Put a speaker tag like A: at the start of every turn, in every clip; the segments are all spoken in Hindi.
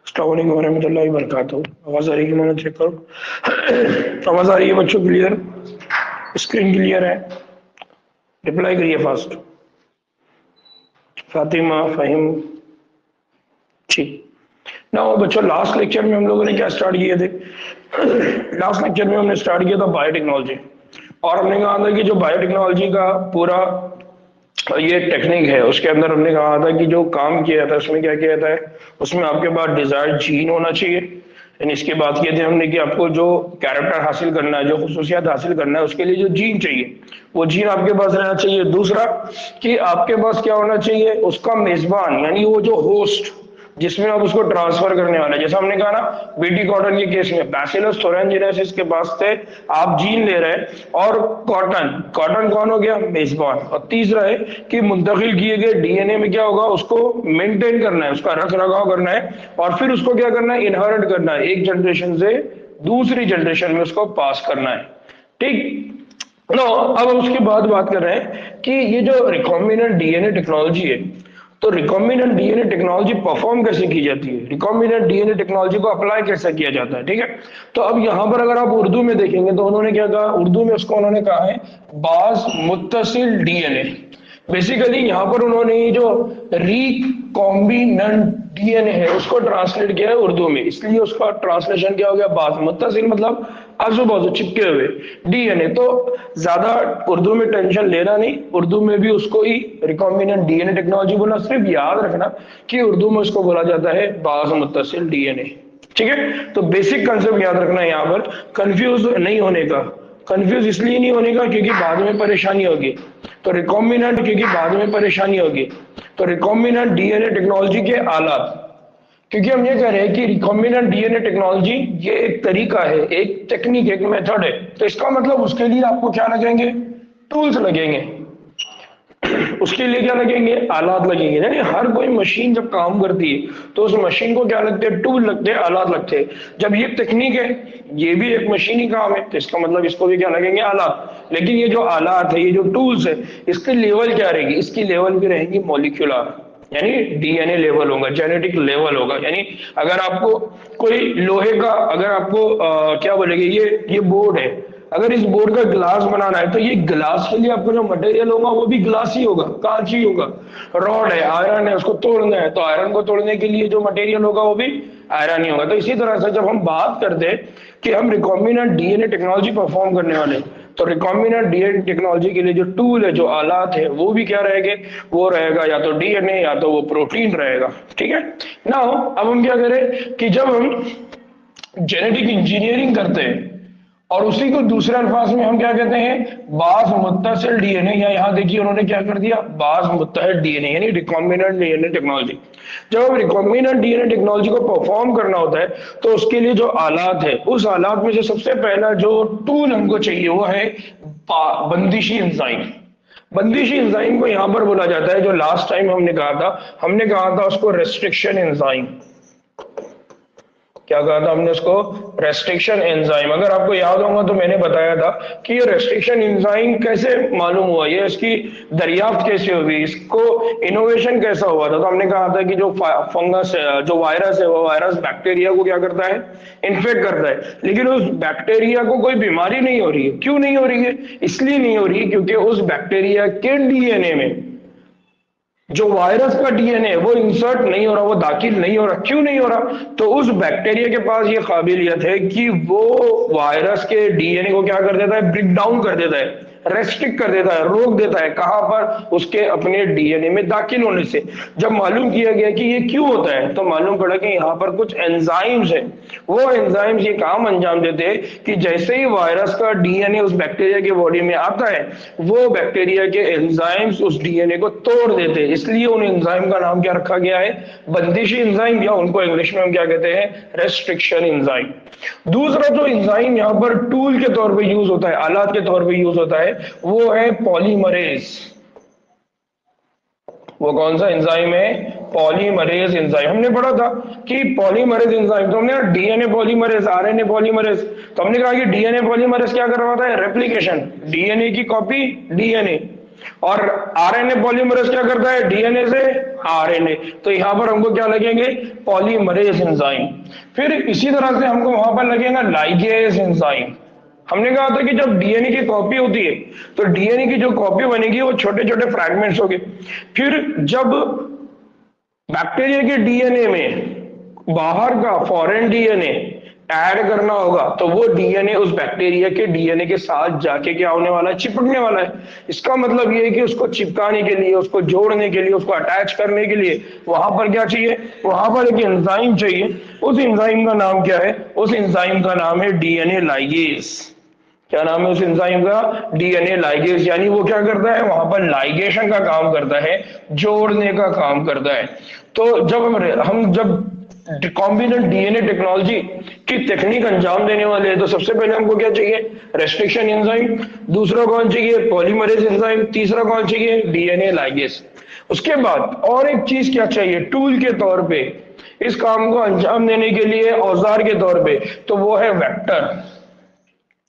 A: अस्सलाम वालेकुम रहमतुल्लाहि व बरकातहू। आवाज आ रही है? मैंने चेक करो। आवाज आ रही है बच्चों? क्लियर? स्क्रीन क्लियर है? रिप्लाई करिए फास्ट। फातिमा, फहीम, ठीक ना। बच्चों, लास्ट लेक्चर में हम लोगों ने क्या स्टार्ट किए थे? लास्ट लेक्चर में हमने स्टार्ट किया था बायोटेक्नोलॉजी, और हमने कहा था कि जो बायोटेक्नोलॉजी का पूरा ये टेक्निक है उसके अंदर हमने कहा था कि जो काम किया था उसमें क्या किया था है, उसमें आपके पास डिजायर्ड जीन होना चाहिए। यानी इसके बाद किए थे हमने कि आपको जो कैरेक्टर हासिल करना है, जो खुसूसियात हासिल करना है, उसके लिए जो जीन चाहिए वो जीन आपके पास रहना चाहिए। दूसरा कि आपके पास क्या होना चाहिए, उसका मेजबान, यानी वो जो होस्ट जिसमें आप उसको ट्रांसफर करने वाले हैं। जैसा हमने कहा ना, बीटी कॉटन के केस में बैसिलस थोरेंजिनेसिस के पास से आप जीन ले रहे हैं, और कॉटन कॉटन कौन हो गया? मेजबान। और तीसरा है कि मुंतकिल किए गए डीएनए में क्या होगा, उसको मेंटेन करना है, उसका रख रखाव करना है, और फिर उसको क्या करना है, इनहेरिट करना है, एक जनरेशन से दूसरी जनरेशन में उसको पास करना है। ठीक नो, अब हम उसके बाद बात कर रहे हैं कि ये जो रिकॉम्बिनेंट डीएनए टेक्नोलॉजी है, तो रिकॉम्बिनेंट डीएनए टेक्नोलॉजी परफॉर्म कैसे की जाती है, रिकॉम्बिनेंट डीएनए टेक्नोलॉजी को अप्लाई कैसे किया जाता है। ठीक है, तो अब यहां पर अगर आप उर्दू में देखेंगे तो उन्होंने क्या कहा, उर्दू में उसको उन्होंने कहा है बाज मुत्तसिल डीएनए। बेसिकली यहां पर उन्होंने ये जो रिकॉम्बिनेंट डीएनए है उसको ट्रांसलेट किया है उर्दू में, इसलिए उसका ट्रांसलेशन क्या हो गया, बाज मुत्तसिल, मतलब आजू बाजू चिपके हुए डीएनए। तो ज्यादा उर्दू में टेंशन लेना नहीं, उर्दू में भी उसको ही रिकॉम्बिनेंट डीएनए टेक्नोलॉजी बोला। सिर्फ याद रखना कि उर्दू में उसको बोला जाता है बाज मुत्तसिल डीएनए। ठीक है, तो बेसिक कंसेप्ट याद रखना है यहाँ पर, कंफ्यूज नहीं होने का। कंफ्यूज इसलिए नहीं होने का क्योंकि बाद में परेशानी होगी। तो रिकॉम्बिनेंट क्योंकि बाद में परेशानी होगी, तो रिकॉम्बिनेंट डीएनए टेक्नोलॉजी के आलात, क्योंकि हम ये कह रहे हैं कि रिकॉम्बिनेंट डीएनए टेक्नोलॉजी ये एक तरीका है, एक टेक्निक, एक मेथड है। तो इसका मतलब उसके लिए आपको क्या लगेंगे, टूल्स लगेंगे। उसके लिए क्या लगेंगे, आलात लगेंगे। यानी हर कोई मशीन जब काम करती है तो उस मशीन को क्या लगते हैं, टूल लगते हैं, आलात लगते हैं। जब ये टेक्निक है, ये भी एक मशीनी काम है, तो इसका मतलब इसको भी क्या लगेंगे, आलात। लेकिन ये जो आलात है, ये जो टूल्स है, इसकी लेवल क्या रहेगी, इसकी लेवल भी रहेगी मॉलिक्यूलर, यानी डीएनए लेवल होगा, जेनेटिक लेवल होगा। यानी अगर आपको कोई लोहे का, अगर आपको क्या बोलेंगे, ये बोर्ड है, अगर इस बोर्ड का ग्लास बनाना है तो ये ग्लास के लिए आपको जो मटेरियल होगा वो भी ग्लास ही होगा, कांच ही होगा। रॉड है, आयरन है, उसको तोड़ना है तो आयरन को तोड़ने के लिए जो मटेरियल होगा वो भी आयरन ही होगा। तो इसी तरह से जब हम बात करते हैं कि हम रिकॉम्बिनेंट डीएनए टेक्नोलॉजी परफॉर्म करने वाले हैं, तो रिकॉम्बिनेंट डीएनए टेक्नोलॉजी के लिए जो टूल है, जो आलात है, वो भी क्या रहेंगे, वो रहेगा या तो डीएनए या तो वो प्रोटीन रहेगा। ठीक है ना। अब हम क्या करें कि जब हम जेनेटिक इंजीनियरिंग करते हैं और उसी को दूसरे अल्फाज में हम क्या कहते हैं, बाज मुत्तसिल डीएनए, या यहां देखिए उन्होंने क्या कर दिया, बाज मुत्तहिद डीएनए, यानी रिकॉम्बिनेंट डीएनए टेक्नोलॉजी। जब हम रिकॉम्बिनेंट डीएनए टेक्नोलॉजी को परफॉर्म करना होता है तो उसके लिए जो आलात है, उस आलात में से सबसे पहला जो टूल हमको चाहिए वो है बंदिशी एंजाइम। बंदिशी एंजाइम को यहां पर बोला जाता है, जो लास्ट टाइम हमने कहा था उसको रेस्ट्रिक्शन एंजाइम। क्या कहा था हमने उसको, रेस्ट्रिक्शन एंजाइम। अगर आपको याद होगा तो मैंने बताया था कि ये रेस्ट्रिक्शन एंजाइम कैसे मालूम हुआ, ये इसकी दरियाफ्त कैसे हुई, इसको इनोवेशन कैसा हुआ था। तो हमने कहा था कि जो फंगस है, जो वायरस है, वो वायरस बैक्टीरिया को क्या करता है, इन्फेक्ट करता है। लेकिन उस बैक्टीरिया को कोई बीमारी नहीं हो रही है। क्यों नहीं हो रही है? इसलिए नहीं हो रही है क्योंकि उस बैक्टीरिया के डीएनए में जो वायरस का डीएनए वो इंसर्ट नहीं हो रहा, वो दाखिल नहीं हो रहा। क्यों नहीं हो रहा? तो उस बैक्टीरिया के पास ये काबिलियत है कि वो वायरस के डीएनए को क्या कर देता है, ब्रेक डाउन कर देता है, रेस्ट्रिक्ट कर देता है, रोक देता है। कहां पर? उसके अपने डीएनए में दाखिल होने से। जब मालूम किया गया कि ये क्यों होता है तो मालूम पड़ा कि यहाँ पर कुछ एंजाइम्स है। वो एंजाइम्स ये काम अंजाम देते हैं कि जैसे ही वायरस का डीएनए उस बैक्टीरिया के बॉडी में आता है, वो बैक्टीरिया के एंजाइम्स उस डीएनए को तोड़ देते हैं। इसलिए उन एंजाइम का नाम क्या रखा गया है, बंदिशी एंजाइम, या उनको इंग्लिश में हम क्या कहते हैं, रेस्ट्रिक्शन एंजाइम। दूसरा जो एंजाइम यहाँ पर टूल के तौर पे यूज होता है, आलात के तौर पे यूज होता है, वो है पॉलीमरेज। वो कौन सा एंजाइम है, पॉलीमरेज एंजाइम। हमने पढ़ा था कि पॉलीमरेज एंजाइम, तो हमने डीएनए पॉलीमरेज, आरएनए पॉलीमरेज, तो हमने कहा कि डीएनए पॉलीमरेज क्या करवाता है, रेप्लिकेशन, डीएनए की कॉपी डीएनए। और आरएनए पॉलीमरेज क्या करता है, डीएनए से आरएनए, तो यहाँ पर हमको क्या लगेंगे, पॉलीमरेज एंजाइम। फिर इसी तरह से हमको वहां पर लगेगा लाइगेज एंजाइम। हमने कहा था कि जब डीएनए की कॉपी होती है तो डीएनए की जो कॉपी बनेगी वो छोटे छोटे फ्रैगमेंट्स होंगे। फिर जब बैक्टीरिया के डीएनए में बाहर का फॉरेन डीएनए ऐड करना होगा तो वो डीएनए उस बैक्टीरिया के डीएनए के साथ जाके क्या होने वाला है, चिपकने वाला है। इसका मतलब ये है कि उसको चिपकाने के लिए, उसको जोड़ने के लिए, उसको अटैच करने के लिए वहां पर क्या चाहिए, वहां पर एक एंजाइम चाहिए। उस एंजाइम का नाम क्या है, उस एंजाइम का नाम है डीएनए लाइगेज। क्या नाम है उस एंजाइम का, डीएनए लाइगेज। यानी वो क्या करता है, वहां पर लाइगेशन का काम करता है, जोड़ने का काम करता है। तो जब हम जब रिकॉम्बिनेंट डीएनए टेक्नोलॉजी की टेक्निक अंजाम देने वाले हैं तो सबसे पहले हमको क्या चाहिए, रेस्ट्रिक्शन एंजाइम। दूसरा कौन चाहिए, पॉलीमरेज एंजाइम। तीसरा कौन चाहिए, डीएनए लाइगेज। उसके बाद और एक चीज क्या चाहिए टूल के तौर पे, इस काम को अंजाम देने के लिए औजार के तौर पे, तो वो है वेक्टर।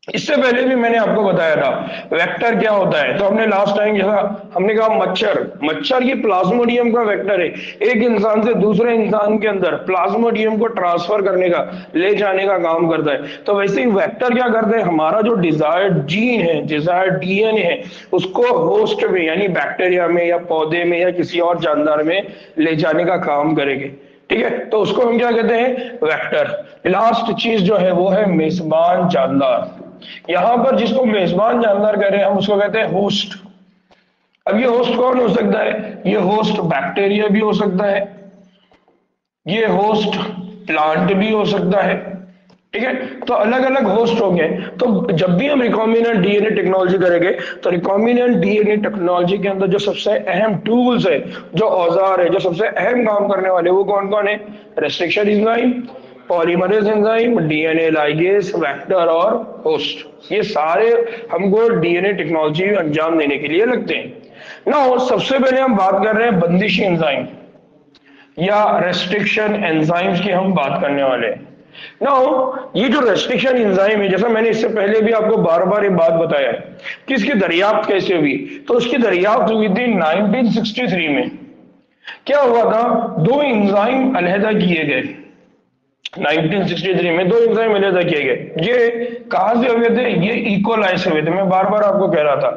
A: इससे पहले भी मैंने आपको बताया था वेक्टर क्या होता है। तो हमने लास्ट टाइम जैसा हमने कहा मच्छर की प्लाज्मोडियम का वेक्टर है, एक इंसान से दूसरे इंसान के अंदर प्लाज्मोडियम को ट्रांसफर करने का, ले जाने का काम करता है। तो वैसे ही वेक्टर क्या करते हैं, हमारा जो डिजायर्ड जीन है, डिजायर्ड डीएनए है, उसको होस्ट में यानी बैक्टीरिया में या पौधे में या किसी और जानदार में ले जाने का काम करेंगे। ठीक है, तो उसको हम क्या कहते हैं, वेक्टर। लास्ट चीज जो है वो है मेजबान जानदार। यहां पर जिसको मेजबान जानदार कह रहे हैं हम उसको कहते हैं होस्ट। अब ये होस्ट कौन हो सकता है, ये होस्ट बैक्टीरिया भी हो सकता है, ये होस्ट प्लांट भी हो सकता है। ठीक है, तो अलग अलग होस्ट होंगे। तो जब भी हम रिकॉम्बिनेंट डीएनए टेक्नोलॉजी करेंगे तो रिकॉम्बिनेंट डीएनए टेक्नोलॉजी के अंदर जो सबसे अहम टूल्स है, जो औजार है, जो सबसे अहम काम करने वाले वो कौन कौन है, restriction enzyme, polymerase enzyme, DNA ligase, vector और होस्ट। ये सारे हमको डीएनए टेक्नोलॉजी अंजाम देने के लिए लगते हैं ना। सबसे पहले हम बात कर रहे हैं बंदिशी एंजाइम या रेस्ट्रिक्शन एंजाइम्स की हम बात करने वाले हैं। नाउ ये जो रेस्ट्रिक्शन एंजाइम है, जैसा मैंने इससे पहले भी आपको बार बार ये बात बताया कि इसकी दरियाफ्त कैसे हुई, तो उसकी दरियाफ्त हुई थी 1963 में। क्या हुआ था, दो एंजाइम अलहदा किए गए। 1963 में दो एंजाइम अलहदा किए गए। ये कहां से हुए थे, ये इकोलाई से हुए थे। मैं बार बार आपको कह रहा था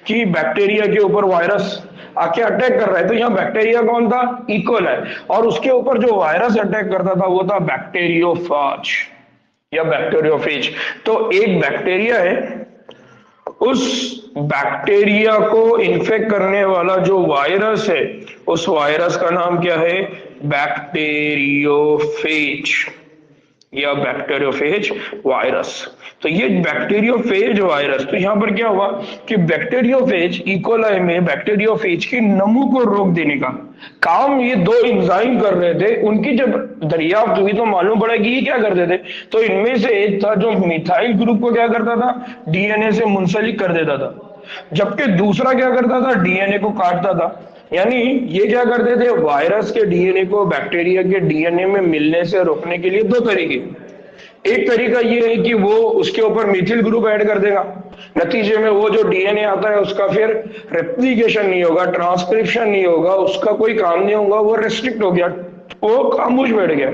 A: कि बैक्टीरिया के ऊपर वायरस आके अटैक कर रहा है, तो यहाँ बैक्टीरिया कौन था, इकोलाई, और उसके ऊपर जो वायरस अटैक करता था वो था बैक्टीरियोफाज या बैक्टीरियोफेज। तो एक बैक्टीरिया है, उस बैक्टीरिया को इन्फेक्ट करने वाला जो वायरस है, उस वायरस का नाम क्या है, बैक्टीरियोफेज या बैक्टीरियोफेज वायरस। तो ये बैक्टीरियोफेज वायरस, तो यहां पर क्या हुआ कि बैक्टीरियोफेज इकोलाई में बैक्टीरियोफेज की नमू को रोक देने का काम ये दो एंजाइम कर रहे थे। उनकी जब दरियाफ्त हुई तो मालूम पड़ा कि ये क्या करते थे, तो इनमें से एक था जो मिथाइल ग्रुप को क्या करता था, डीएनए से मुंसलिक कर देता था, जबकि दूसरा क्या करता था, डीएनए को काटता था। यानी ये क्या करते थे, वायरस के डीएनए को बैक्टीरिया के डीएनए में मिलने से रोकने के लिए दो तरीके। एक तरीका ये है कि वो उसके ऊपर मिथिल ग्रुप ऐड कर देगा, नतीजे में वो जो डीएनए आता है उसका फिर रेप्लिकेशन नहीं होगा, ट्रांसक्रिप्शन नहीं होगा, उसका कोई काम नहीं होगा, वो रेस्ट्रिक्ट हो गया, वो खामोश बैठ गया।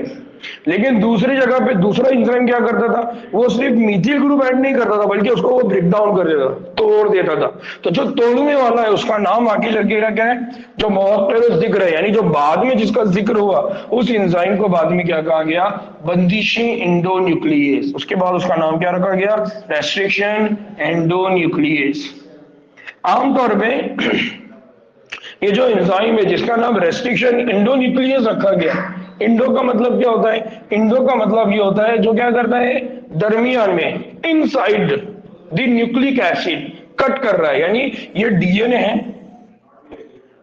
A: लेकिन दूसरी जगह पे दूसरा एंजाइम क्या करता था, वो सिर्फ मिथिल ग्रुप ऐड नहीं करता था बल्कि उसको वो ब्रेक डाउन कर देता, तोड़ देता था। तो जो तोड़ने वाला है उसका नाम आगे चल क्या है, जो मौखर जिक्र है, यानी जो बाद में जिसका जिक्र हुआ उस एंजाइम को बाद में क्या कहा गया, बंदिशी एंडोन्यूक्लियेज। उसके बाद उसका नाम क्या रखा गया, रेस्ट्रिक्शन एंडोन्यूक्लियेज। आमतौर पे ये जो एंजाइम है जिसका नाम रेस्ट्रिक्शन एंडोन्यूक्लियस रखा गया, इंडो का मतलब क्या होता है, इंडो का मतलब ये होता है जो क्या करता है, दरमियान में, inside the nucleic acid cut कर रहा है। यानी ये डीएनए है,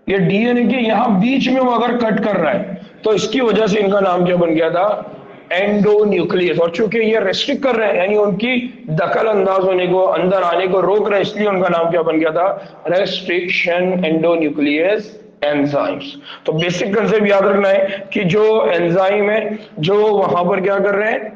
A: ये डीएनए के यहां बीच में वो अगर कट कर रहा है तो इसकी वजह से इनका नाम क्या बन गया था, एंडोन्यूक्लियस। और चूंकि ये रेस्ट्रिक्ट कर रहे हैं यानी उनकी दखल अंदाज होने को, अंदर आने को रोक रहे हैं, इसलिए उनका नाम क्या बन गया था, रेस्ट्रिक्शन एंडोन्यूक्लियस एंजाइम्स। तो बेसिक कंसेप्ट याद रखना है कि जो एंजाइम है जो वहां पर क्या कर रहे हैं,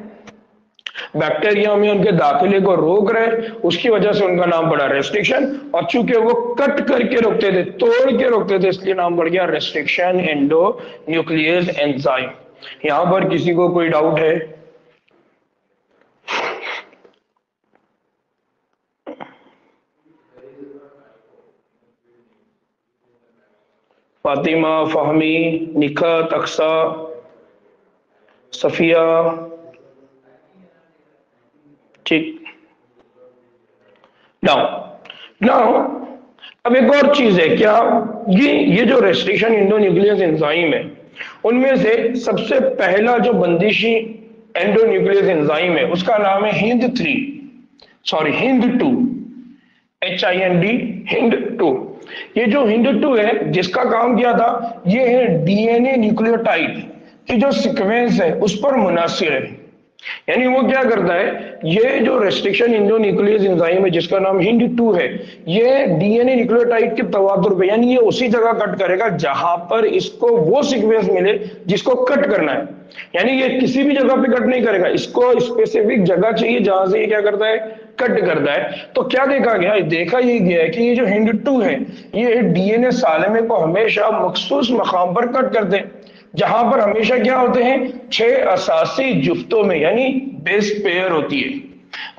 A: बैक्टीरिया में उनके दाखिले को रोक रहे, उसकी वजह से उनका नाम पड़ा रेस्ट्रिक्शन। और चूंकि वो कट करके रोकते थे, तोड़ के रोकते थे, इसलिए नाम पड़ गया रेस्ट्रिक्शन एंडो न्यूक्लियस एंजाइम। यहां पर किसी को कोई डाउट है? फातिमा, फहमी, निखत, अक्सा, सफिया, ठीक। नाउ नाउ अब एक और चीज है क्या, ये जो रेस्ट्रिक्शन एंडोन्यूक्लियस एंजाइम है, उनमें से सबसे पहला जो बंदिशी एंडोन्यूक्लियस एंजाइम है उसका नाम है हिंद 2, HIND, हिंद 2। ये जो हिंद 2 है, जिसका काम क्या था, ये है DNA न्यूक्लियोटाइड की जो सीक्वेंस है उस पर मुनासिर है। यानी वो क्या करता है, ये जो रेस्ट्रिक्शन एंडोन्यूक्लियस एंजाइम है जिसका नाम हिंद 2 है, ये DNA न्यूक्लियोटाइड के तवातुर पे, यानी ये उसी जगह कट करेगा जहां पर इसको वो सीक्वेंस मिले जिसको कट करना है। यानी ये किसी भी जगह पे कट नहीं करेगा, इसको स्पेसिफिक जगह चाहिए जहां से ये क्या करता है, कट करता है। तो क्या देखा गया, देखा ये गया है कि ये जो हिंद 2 है, ये DNA सालिमे को हमेशा मखसूस मकाम पर कट करते हैं, जहां पर हमेशा क्या होते हैं, 6 असासी जुफ्तों में, यानी बेस पेयर होती है,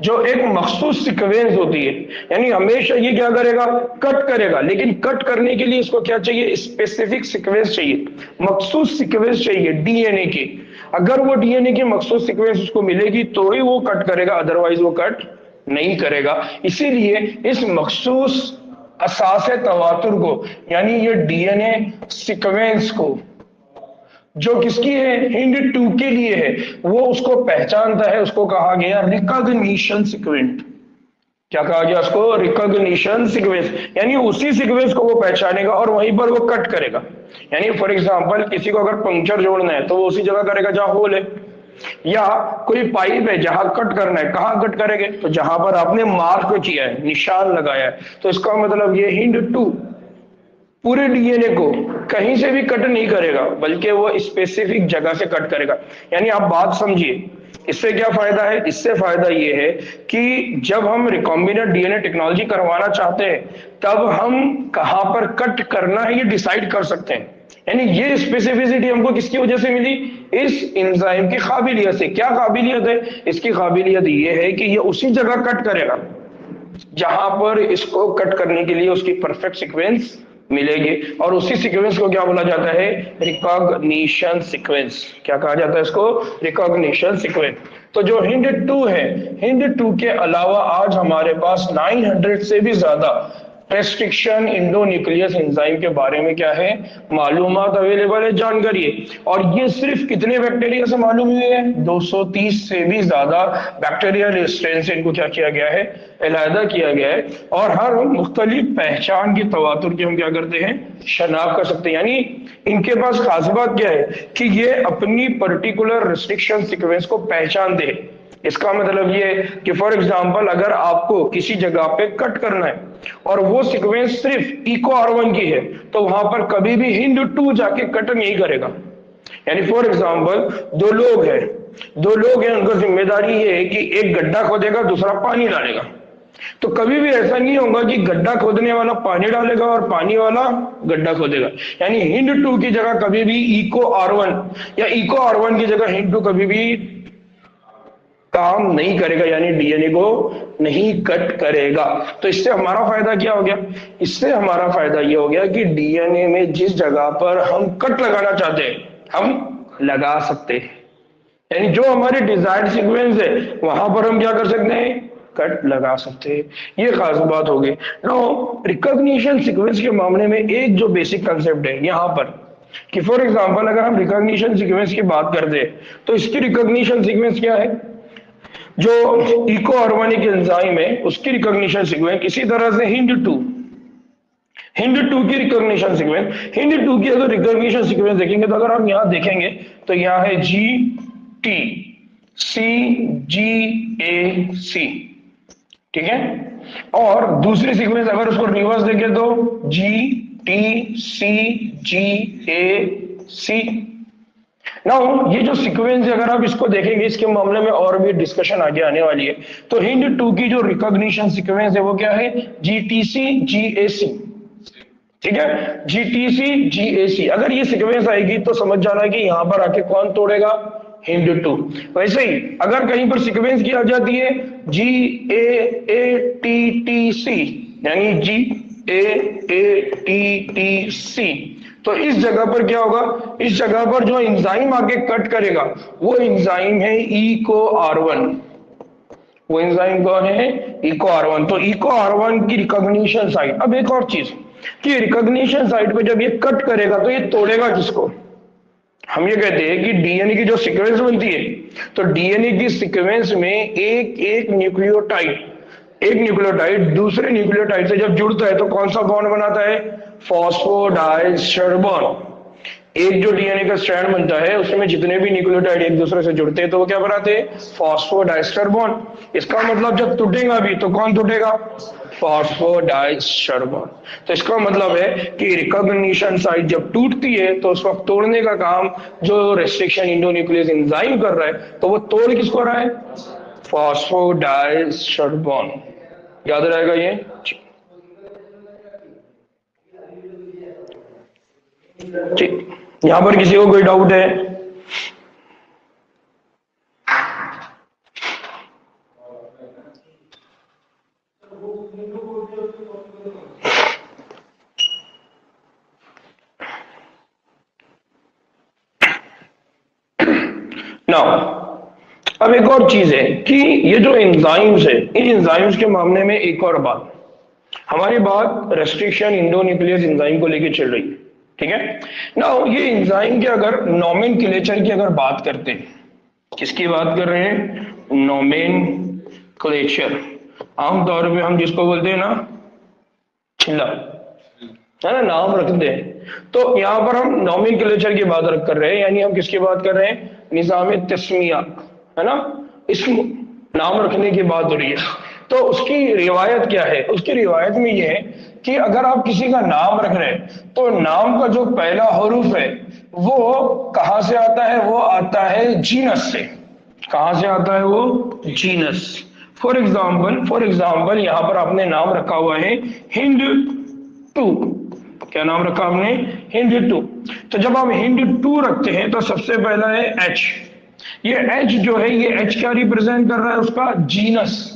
A: जो एक मखसूस सीक्वेंस होती है। यानी हमेशा ये क्या करेगा, कट करेगा, लेकिन कट करने के लिए इसको क्या चाहिए, स्पेसिफिक सीक्वेंस चाहिए, मखसूस सीक्वेंस चाहिए DNA की। अगर वो DNA की मखसूस सीक्वेंस उसको मिलेगी तो ही वो कट करेगा, अदरवाइज वो कट नहीं करेगा। इसीलिए इस मखसूस असासे तवातुर को, यानी ये DNA सीक्वेंस को जो किसकी है, हिंद 2 के लिए है, वो उसको पहचानता है, उसको कहा गया रिकॉग्निशन सीक्वेंस। क्या कहा गया उसको, रिकॉग्निशन सीक्वेंस। यानी उसी सीक्वेंस को वो पहचानेगा और वहीं पर वो कट करेगा। यानी फॉर एग्जांपल किसी को अगर पंक्चर जोड़ना है तो वो उसी जगह करेगा जहां होल है, या कोई पाइप है जहां कट करना है, कहां कट करेंगे, तो जहां पर आपने मार्क किया है, निशान लगाया है। तो इसका मतलब ये हिंद 2 पूरे DNA को कहीं से भी कट नहीं करेगा, बल्कि वो स्पेसिफिक जगह से कट करेगा। यानी आप बात समझिए, इससे क्या फायदा है, इससे फायदा ये है कि जब हम रिकॉम्बिनेंट DNA टेक्नोलॉजी करवाना चाहते हैं, तब हम कहां पर कट करना है ये डिसाइड कर सकते हैं। यानी ये स्पेसिफिसिटी हमको किसकी वजह से मिली, इस एंजाइम की काबिलियत से। क्या काबिलियत है, इसकी काबिलियत ये है कि ये उसी जगह कट करेगा जहां पर इसको कट करने के लिए उसकी परफेक्ट सीक्वेंस मिलेगी, और उसी सीक्वेंस को क्या बोला जाता है, रिकॉग्निशन सीक्वेंस। क्या कहा जाता है इसको, रिकॉग्निशन सीक्वेंस। तो जो हिंद 2 है, हिंद 2 के अलावा आज हमारे पास 900 से भी ज्यादा रेस्ट्रिक्शन एंडोन्यूक्लियस एंजाइम के बारे में क्या है, मालूमात अवेलेबल है, जानकारी है। और ये सिर्फ कितने बैक्टीरिया से मालूम हुई है, 230 से भी ज्यादा बैक्टीरियल स्ट्रेन से इनको क्या किया गया है, अलहदा किया गया है। और हर मुख्तलिफ पहचान की तवातुर की हम क्या करते हैं, शनाख्त कर सकते हैं। यानी इनके पास खास बात क्या है कि ये अपनी पर्टिकुलर रेस्ट्रिक्शन सीक्वेंस को पहचानते हैं। इसका मतलब ये है कि फॉर एग्जांपल अगर आपको किसी जगह पे कट करना है और वो सीक्वेंस सिर्फ इको R1 की है, तो वहां पर कभी भी हिंद 2 जाके कट नहीं करेगा। यानी फॉर एग्जांपल दो लोग हैं, उनका जिम्मेदारी ये है कि एक गड्ढा खोदेगा, दूसरा पानी डालेगा। तो कभी भी ऐसा नहीं होगा कि गड्ढा खोदने वाला पानी डालेगा और पानी वाला गड्ढा खोदेगा। यानी हिंद 2 की जगह कभी भी इको R1 या इको R1 की जगह हिंद 2 कभी भी काम नहीं करेगा, यानी DNA को नहीं कट करेगा। तो इससे हमारा फायदा क्या हो गया, इससे हमारा फायदा यह हो गया कि DNA में जिस जगह पर हम कट लगाना चाहते हैं हम लगा सकते हैं। यानी जो हमारी डिजायर्ड सीक्वेंस है वहां पर हम क्या कर सकते हैं, कट लगा सकते हैं। ये खास बात हो गई। नाउ रिकॉग्निशन सीक्वेंस के मामले में एक जो बेसिक कंसेप्ट है यहां पर कि फॉर एग्जांपल अगर हम रिकॉग्निशन सीक्वेंस की बात करते हैं तो इसकी रिकॉग्निशन सीक्वेंस क्या है, जो इको R1 एंजाइम है उसकी रिकॉग्निशन सीक्वेंस इसी तरह से हिंद 2 की रिकॉग्निशन सीक्वेंस, हिंद 2 की अगर रिकॉग्निशन सीक्वेंस देखेंगे तो अगर हम यहां देखेंगे तो यहां है GTCGAC, ठीक है। और दूसरी सीक्वेंस अगर उसको रिवर्स देखें तो GTCGAC। नाउ ये जो सीक्वेंस है, अगर आप इसको देखेंगे, इसके मामले में और भी डिस्कशन आगे आने वाली है। तो हिंड 2 की जो रिकॉग्निशन सीक्वेंस है वो क्या है? GTC GAC. ठीक है, जीटीसी जीएसी। अगर ये सीक्वेंस आएगी तो समझ जाना है कि यहां पर आके कौन तोड़ेगा? हिंड 2। वैसे ही अगर कहीं पर सीक्वेंस की आ जाती है जी ए ए टी टी सी, यानी जी ए ए टी टी सी, तो इस जगह पर क्या होगा? इस जगह पर जो एंजाइम आके कट करेगा वो एंजाइम है इको R1। वो एंजाइम कौन है? Eco R1। तो इको R1 की रिकॉग्निशन साइट। अब एक और चीज कि रिकॉग्निशन साइट पे जब ये कट करेगा तो ये तोड़ेगा किसको? हम ये कहते हैं कि डीएनए की जो सीक्वेंस बनती है, तो डीएनए की सीक्वेंस में एक एक न्यूक्लियोटाइड दूसरे न्यूक्लियोटाइड से जब जुड़ता है तो कौन सा बॉन्ड बनाता है? Phosphodiester bond. एक जो डीएनए का स्ट्रैंड बनता है उसमें जितने भी न्यूक्लियोटाइड एक दूसरे से जुड़ते हैं तो वो क्या बनाते हैं? Phosphodiester bond. इसका मतलब जब टूटेगा भी तो कौन टूटेगा? Phosphodiester bond. तो इसका मतलब है कि रिकॉग्निशन साइट जब टूटती है तो उस वक्त तोड़ने का काम जो रेस्ट्रिक्शन इंडोन्यूक्लियस एंजाइम कर रहा है, तो वो तोड़ किसको रहा है? Phosphodiester bond. याद रहेगा ये? ठीक, यहां पर किसी को कोई डाउट है? नाउ अब एक और चीज है कि ये जो एंजाइम्स है, इन एंजाइम्स के मामले में एक और बात, हमारी बात रेस्ट्रिक्शन इंडोन्यूक्लियस एंजाइम को लेकर चल रही है। ठीक है, नाउ ये एंजाइम के अगर नोमेनक्लेचर की अगर बात करते हैं, किसकी बात कर रहे हैं? नोमेनक्लेचर। आमतौर पे हम जिसको बोलते हैं ना छिल्ला, है ना, नाम रखते हैं। तो यहां पर हम नोमेनक्लेचर की बात कर रहे हैं, यानी हम किसकी बात कर रहे हैं? निजाम तस्मिया, है ना, इस नाम रखने की बात हो रही है। तो उसकी रिवायत क्या है? उसकी रिवायत में यह है कि अगर आप किसी का नाम रख रहे हैं तो नाम का जो पहला हरूफ है वो कहां से आता है? वो आता है जीनस से। कहां से आता है वो? जीनस। फॉर एग्जाम्पल यहां पर आपने नाम रखा हुआ है हिंद 2। क्या नाम रखा आपने? हिंद 2। तो जब आप हिंद 2 रखते हैं तो सबसे पहला है एच। ये एच जो है, ये एच क्या रिप्रेजेंट कर रहा है? उसका जीनस।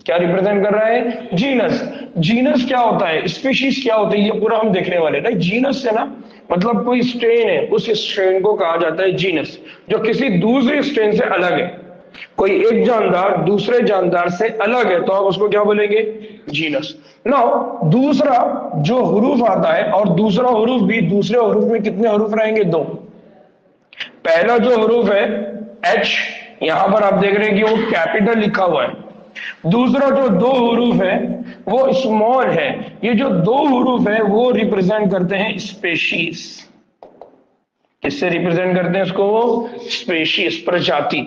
A: क्या रिप्रेजेंट कर रहा है? जीनस। जीनस क्या होता है? स्पीशीज क्या होता है? ये पूरा हम देखने वाले हैं। जीनस है ना, मतलब कोई स्ट्रेन है, उस स्ट्रेन को कहा जाता है जीनस, जो किसी दूसरे स्ट्रेन से अलग है। कोई एक जानदार दूसरे जानदार से अलग है तो आप उसको क्या बोलेंगे? जीनस। नाउ दूसरा जो हरूफ आता है, और दूसरा हरूफ भी, दूसरे हरूफ में कितने हरूफ रहेंगे? 2। पहला जो हरूफ है एच, यहां पर आप देख रहे हैं कि वो कैपिटल लिखा हुआ है। दूसरा जो 2 हरूफ है वो स्मॉल है। ये जो 2 हरूफ है वो रिप्रेजेंट करते हैं स्पेशीज। किससे रिप्रेजेंट करते हैं इसको? वो स्पेशीज, प्रजाति।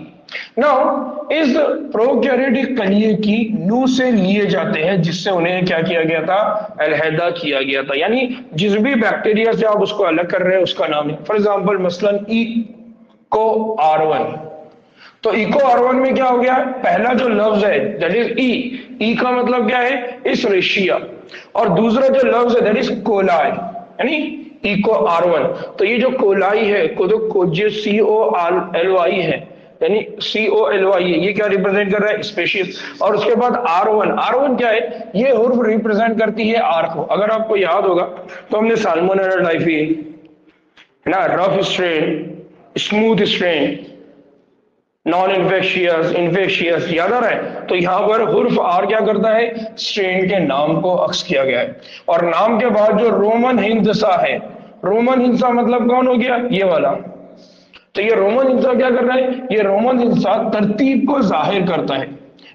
A: नाउ इस प्रोकैरियोटिक कलिए की नू से लिए जाते हैं, जिससे उन्हें क्या किया गया था? अलहदा किया गया था। यानी जिस भी बैक्टीरिया से आप उसको अलग कर रहे हैं उसका नाम है। फॉर एग्जांपल मसलन इको R1। तो इको R1 में क्या हो गया? पहला जो लफ्ज है दैट इज ई का मतलब क्या है? इस रेशिया। और दूसरा जो लफ्ज है दैट इज कोलाई, यानी इको R1। तो ये जो कोलाई है, जो COLY है, यानी COLY है, ये क्या रिप्रेजेंट कर रहा है? स्पेशीज। और उसके बाद R1 क्या है? ये हुर्फ रिप्रेजेंट करती है R को। अगर आपको याद होगा तो हमने साल्मोनेला टाइफी, है ना, rough strain, smooth strain, non infectious, infectious, याद आ रहा है? तो यहां पर हुर्फ आर क्या करता है? स्ट्रेन के नाम को अक्स किया गया है। और नाम के बाद जो रोमन हिंसा है, रोमन हिंसा मतलब कौन हो गया? ये वाला। तो ये रोमन हिंसा क्या कर रहा है? ये रोमन हिंसा तरतीब को जाहिर करता है,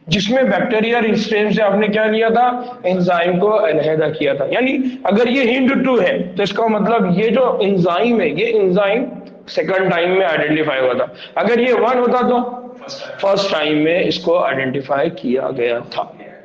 A: जिसमें बैक्टीरिया स्ट्रेन से आपने क्या लिया था? एंजाइम को अलहदा किया था। यानी अगर ये हिंद 2 है तो इसका मतलब ये जो एंजाइम है, ये एंजाइम सेकंड टाइम में आइडेंटिफाई हुआ था। अगर ये 1 होता तो फर्स्ट टाइम में इसको आइडेंटिफाई किया गया था।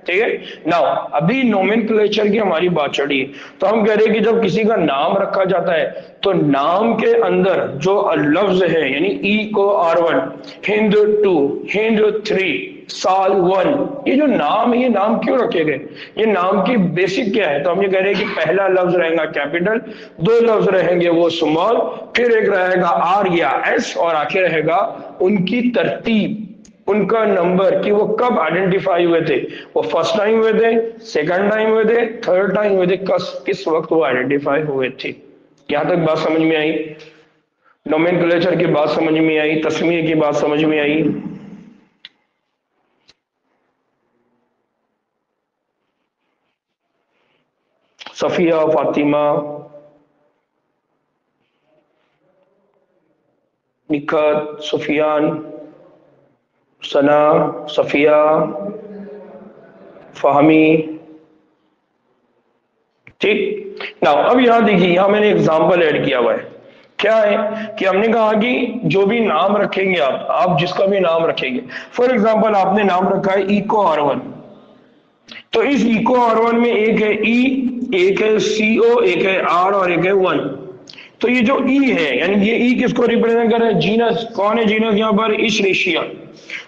A: ठीक है। नाउ अभी नोमेनक्लेचर की हमारी बात चली है, तो हम कह रहे हैं कि जब किसी का नाम रखा जाता है तो नाम के अंदर जो लफ्ज है, यानी ई को R1, हिंद 2, हिंद 3, साल 1, ये जो नाम है ये नाम क्यों रखे गए, ये नाम की बेसिक क्या है। तो हम ये कह रहे हैं कि पहला लफ्ज रहेगा कैपिटल, दो लफ्ज रहेंगे वो स्मॉल, फिर एक रहेगा आर या एस, और आखिर रहेगा उनकी तरतीब, उनका नंबर, कि वो कब आइडेंटिफाई हुए थे, वो फर्स्ट टाइम हुए थे, सेकंड टाइम हुए थे, थर्ड टाइम हुए थे, किस वक्त वो आइडेंटिफाई हुए थे। यहां तक बात समझ में आई, नोमेनक्लेचर की बात समझ में आई, तस्मीर की बात समझ में आई। सफिया, फातिमा, निखत, सुफियान, सना, सफिया, फहमी, ठीक। नाउ अब यहां देखिए, यहां मैंने एग्जांपल ऐड किया हुआ है। क्या है कि हमने कहा कि जो भी नाम रखेंगे आप जिसका भी नाम रखेंगे, फॉर एग्जांपल आपने नाम रखा है इको R1, तो इस इको R1 में एक है ई, एक है CO, एक है R और एक है 1। तो ये जो ई है, यानी ये ई किसको रिप्रेजेंट कर रहा है, जीनस। कौन है जीनस यहाँ पर, इशरेशिया।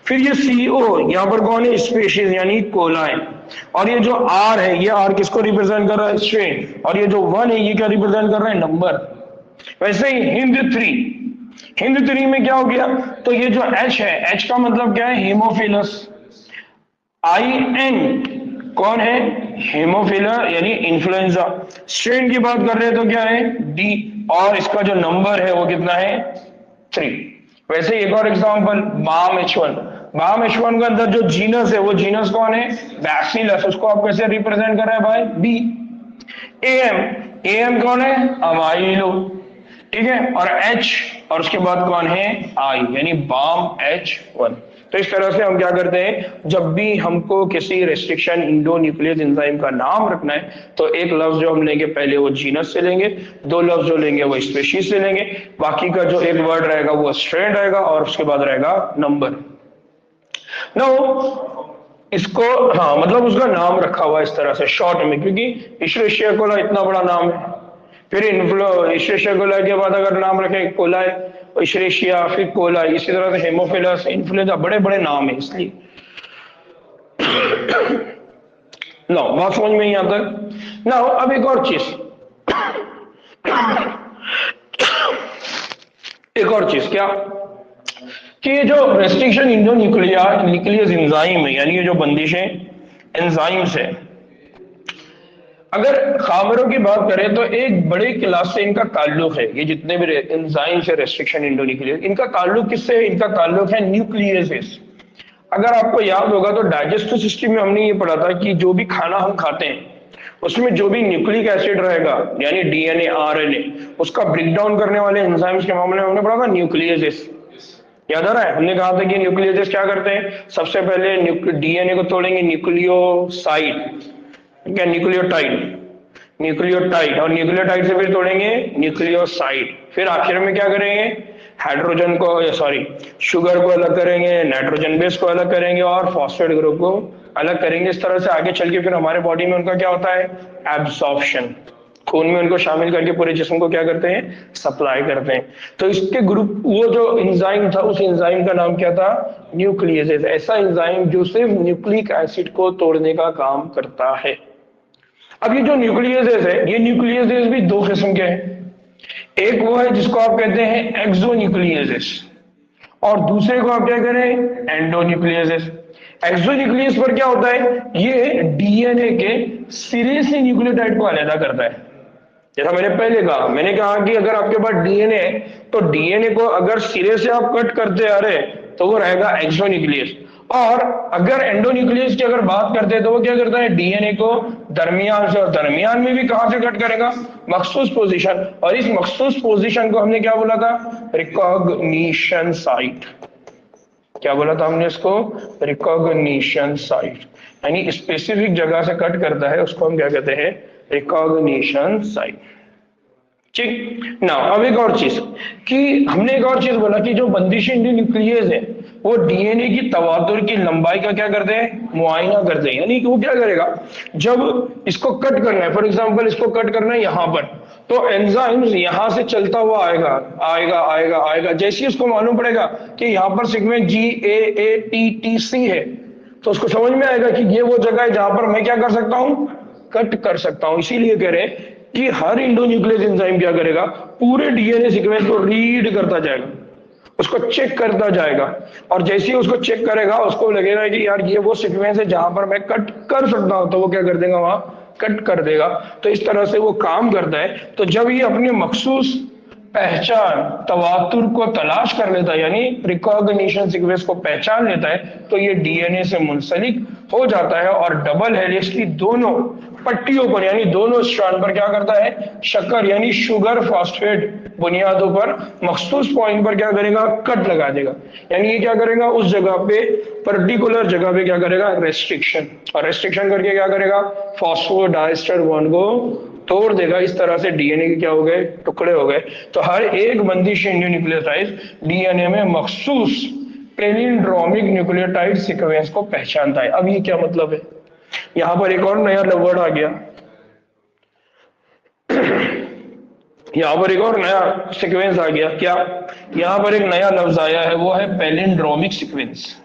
A: फिर ये CO यहाँ पर कौन है, स्पीशीज यानी कोलाए। और ये जो R है, ये R किसको रिप्रेजेंट कर रहा है, स्ट्रेन। और ये जो 1 है ये क्या रिप्रेजेंट कर रहा है, नंबर। वैसे ही हिंद 3, हिंद 3 में क्या हो गया, तो ये जो H है, H का मतलब क्या है, हेमोफिलस। IN कौन है, हेमोफिला यानी इन्फ्लुएंजा। स्ट्रेन की बात कर रहे हैं तो क्या है, D, और इसका जो नंबर है वो कितना है, 3। वैसे एक और example, balm H1, balm H1 के अंदर जो जीनस है वो जीनस कौन है, बैसिलस। उसको आप कैसे रिप्रेजेंट कर रहे हैं भाई, B। AM, AM कौन है, अमाइलो, ठीक है। और H, और उसके बाद कौन है, I, यानी बाम H1। तो इस तरह से हम क्या करते हैं, जब भी हमको किसी रेस्ट्रिक्शन इंडोन्यूक्लियस एंजाइम का नाम रखना है तो एक लफ्ज जो हम लेंगे पहले वो जीनस से लेंगे, दो लफ्ज जो लेंगे वो स्पीशीज से लेंगे, बाकी का जो एक वर्ड रहेगा वो स्ट्रेन रहेगा, और उसके बाद रहेगा नंबर। नो इसको, हाँ मतलब उसका नाम रखा हुआ इस तरह से शॉर्ट में, क्योंकि इशरेशिया कोला इतना बड़ा नाम है। फिर इशरेशिया कोला के बाद अगर नाम रखें कोलाए, इशरेशिया, फिर कोलाई, इसी तरह से हेमोफिलस, इन्फ्लुएंजा, बड़े बड़े नाम है इसलिए। लो बात समझ में यहां तक ना। अब एक और चीज, एक और चीज क्या, कि ये जो रेस्ट्रिक्शन न्यूक्लियस एंजाइम है, यानी ये जो बंदिशें एंजाइम्स है, अगर खामरों की बात करें तो एक बड़े क्लास से इनका ताल्लुक है। ये जितने भी एंजाइम्स है रेस्ट्रिक्शन इंडोन्यूक्लियस, इनका ताल्लुक किससे है, इनका ताल्लुक है न्यूक्लियसेस। अगर आपको याद होगा तो डाइजेस्टिव सिस्टम में हमने ये पढ़ा था कि जो भी खाना हम खाते हैं उसमें जो भी न्यूक्लिक एसिड रहेगा, यानी DNA, RNA, उसका ब्रेकडाउन करने वाले एंजाइम्स के मामले में हमने पढ़ा था न्यूक्लियसेस। याद आ रहा है, हमने कहा था कि न्यूक्लियसेस क्या करते हैं, सबसे पहले DNA को तोड़ेंगे, न्यूक्लियोसाइड, क्या, न्यूक्लियोटाइड, न्यूक्लियोटाइड, और न्यूक्लियोटाइड से फिर तोड़ेंगे न्यूक्लियोसाइड। फिर आखिर में क्या करेंगे, हाइड्रोजन को, सॉरी शुगर को अलग करेंगे, नाइट्रोजन बेस को अलग करेंगे, और फॉस्फेट ग्रुप को अलग करेंगे। इस तरह से आगे चल के फिर हमारे बॉडी में उनका क्या होता है, एब्सॉर्प्शन, खून में उनको शामिल करके पूरे जिस्म को क्या करते हैं, सप्लाई करते हैं। तो इसके ग्रुप, वो जो एंजाइम था उस एंजाइम का नाम क्या था, न्यूक्लियसेस। ऐसा एंजाइम जो सिर्फ न्यूक्लिक एसिड को तोड़ने का काम करता है। अब ये जो न्यूक्लियसेस है, ये न्यूक्लियसेस भी दो किस्म के हैं। एक वो है जिसको आप कहते हैं एक्सोन्यूक्लियसेस, और दूसरे को आप क्या करें, एंडोन्यूक्लियसेस। एक्सोन्यूक्लियस पर क्या होता है, ये DNA के सिरे से न्यूक्लियोटाइड को अलग करता है। जैसा मैंने पहले कहा, मैंने कहा कि अगर आपके पास DNA है तो DNA को अगर सिरे से आप कट करते आ रहे तो वो रहेगा एक्सोन्यूक्लियस, और अगर एंडोन्यूक्लियस की अगर बात करते हैं तो वो क्या करता है, DNA को दरमियान से, और दरमियान में भी कहां से कट करेगा, मखसूस पोजीशन, और इस मखसूस पोजीशन को हमने क्या बोला था, रिकॉग्निशन साइट। क्या बोला था हमने इसको, रिकॉग्निशन साइट, यानी स्पेसिफिक जगह से कट करता है उसको हम क्या कहते हैं, रिकॉग्निशन साइट। ठीक ना। अब एक और चीज, कि हमने एक और चीज बोला कि जो बंदिशी न्यूक्लियस है वो डीएनए की तवातुर की लंबाई का क्या करते हैं, मुआयना करते हैं। यानी कि वो क्या करेगा, जब इसको कट करना है, फॉर एग्जांपल इसको कट करना है यहां पर, तो एंजाइम्स यहां से चलता हुआ आएगा आएगा आएगा आएगा। जैसे ही उसको मालूम पड़ेगा कि यहां पर सीक्वेंस GAATTC है, तो उसको समझ में आएगा कि ये वो जगह है जहां पर मैं क्या कर सकता हूं, कट कर सकता हूं। इसीलिए कह रहे हैं कि हर इंडोन्यूक्लियस एंजाइम क्या करेगा, पूरे डीएनए सीक्वेंस को रीड करता जाएगा, उसको चेक करता जाएगा, और जैसे ही उसको चेक करेगा उसको लगेगा कि यार ये वो सीक्वेंस है जहां पर मैं कट कर सकता हूं, तो वो क्या कर देगा, वहां कट कर देगा। तो इस तरह से वो काम करता है। तो जब ये अपनी मखसूस पहचान तवातुर को तलाश कर लेता है, यानी रिकॉग्निशन सीक्वेंस को पहचान लेता है, तो ये डीएनए से मुंसलिक हो जाता है और डबल हेलिक्स की दोनों पट्टियों पर यानी दोनों स्ट्रैंड पर क्या करता है, शक्कर यानी शुगर फॉस्फेट बुनियादों पर मखसूस पॉइंट पर क्या करेगा, कट लगा देगा। यानी ये क्या करेगा, उस जगह पे पर्टिकुलर जगह पे क्या करेगा, रेस्ट्रिक्शन, और रेस्ट्रिक्शन करके क्या करेगा, फॉस्फोडाइस्टर बॉन्ड को तोड़ देगा। इस तरह से डीएनए के क्या हो गए, टुकड़े हो गए। तो हर एक बंदिश न्यूक्लियोटाइड डीएनए में मखसूस पैलिंड्रोमिक न्यूक्लियोटाइड सीक्वेंस को पहचानता है। अब ये क्या मतलब है, यहां पर एक और नया वर्ड आ गया, यहां पर एक और नया सीक्वेंस आ गया। क्या, यहां पर एक नया लफ्ज आया है, वो है पैलिंड्रोमिक सीक्वेंस।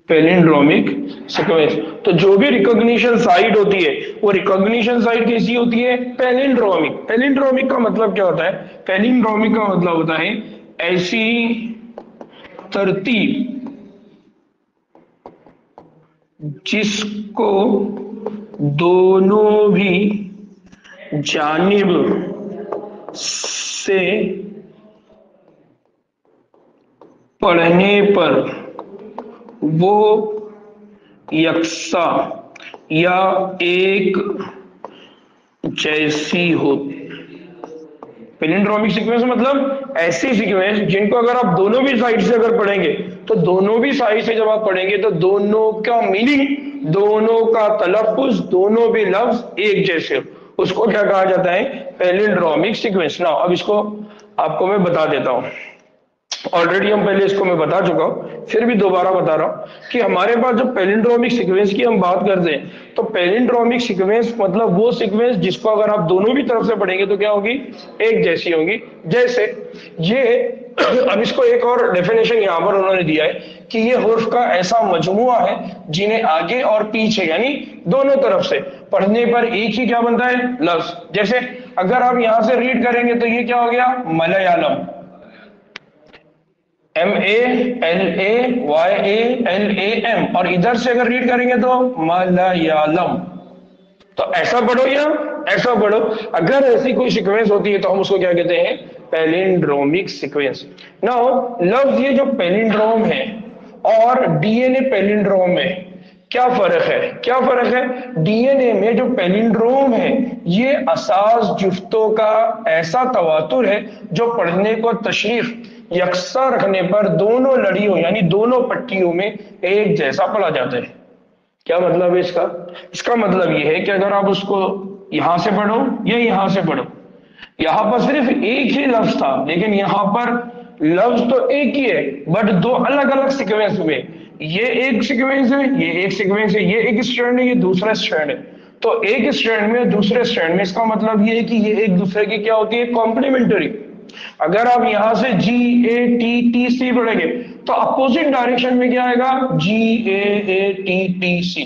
A: Palindromic sequence. तो जो भी रिकॉग्निशन साइट होती है, वो रिकॉग्निशन साइट कैसी होती है, पैलिंड्रोमिक। पैलिंड्रोमिक का मतलब क्या होता है, पैलिंड्रोमिक का मतलब होता है ऐसी तरतीब जिसको दोनों भी जानिब से पढ़ने पर वो यकसा या एक जैसी होती। पैलिंड्रोमिक सीक्वेंस मतलब ऐसी सीक्वेंस जिनको अगर आप दोनों भी साइड से अगर पढ़ेंगे, तो दोनों भी साइड से जब आप पढ़ेंगे तो दोनों का मीनिंग, दोनों का तलफ्फुज, दोनों भी लफ्ज एक जैसे हो, उसको क्या कहा जाता है, पैलिंड्रोमिक सीक्वेंस। ना अब इसको आपको मैं बता देता हूं, ऑलरेडी हम पहले इसको मैं बता चुका हूं, फिर भी दोबारा बता रहा हूं कि हमारे पास जब पैलिंड्रोमिक सीक्वेंस की हम बात करते हैं, तो पैलिंड्रोमिक सीक्वेंस मतलब वो सीक्वेंस जिसको अगर आप दोनों भी तरफ से पढ़ेंगे तो क्या होगी, एक जैसी होगी। जैसे ये अब इसको एक और डेफिनेशन यहां पर उन्होंने दिया है कि ये हुर्फ का ऐसा मजमुआ है जिन्हें आगे और पीछे यानी दोनों तरफ से पढ़ने पर एक ही क्या बनता है, लफ्ज। जैसे अगर आप यहां से रीड करेंगे तो ये क्या हो गया, मलयालम, MALAYALAM, और इधर से अगर रीड करेंगे तो मलयालम। तो ऐसा पढ़ो या ऐसा पढ़ो, अगर ऐसी कोई सीक्वेंस होती है तो हम उसको क्या कहते हैं, पैलिंड्रोमिक सीक्वेंस। नाउ लफ्ज ये जो पैलिंड्रोम है और डीएनए पैलिंड्रोम में क्या फर्क है, क्या फर्क है। डीएनए में जो पैलिंड्रोम है ये असास जुफ्तों का ऐसा तवातुर है जो पढ़ने को तशरीफ यकसा रखने पर दोनों लड़ियों यानी दोनों पट्टियों में एक जैसा पढ़ा जाता है। क्या मतलब है इसका, इसका मतलब ये है कि अगर आप उसको यहां से पढ़ो या यहां से पढ़ो, यहां पर सिर्फ एक ही लफ्ज था, लेकिन यहां पर लफ्ज तो एक ही है बट दो अलग अलग सीक्वेंस में। ये एक सीक्वेंस है, ये एक सीक्वेंस है, ये एक स्ट्रैंड है, ये दूसरा स्ट्रैंड है। तो एक स्ट्रैंड में दूसरे स्ट्रैंड में, इसका मतलब ये है कि ये एक दूसरे की क्या होती है, कॉम्प्लीमेंटरी। अगर आप यहां से GATTC पढ़ेंगे तो अपोजिट डायरेक्शन में क्या आएगा, GAATTC,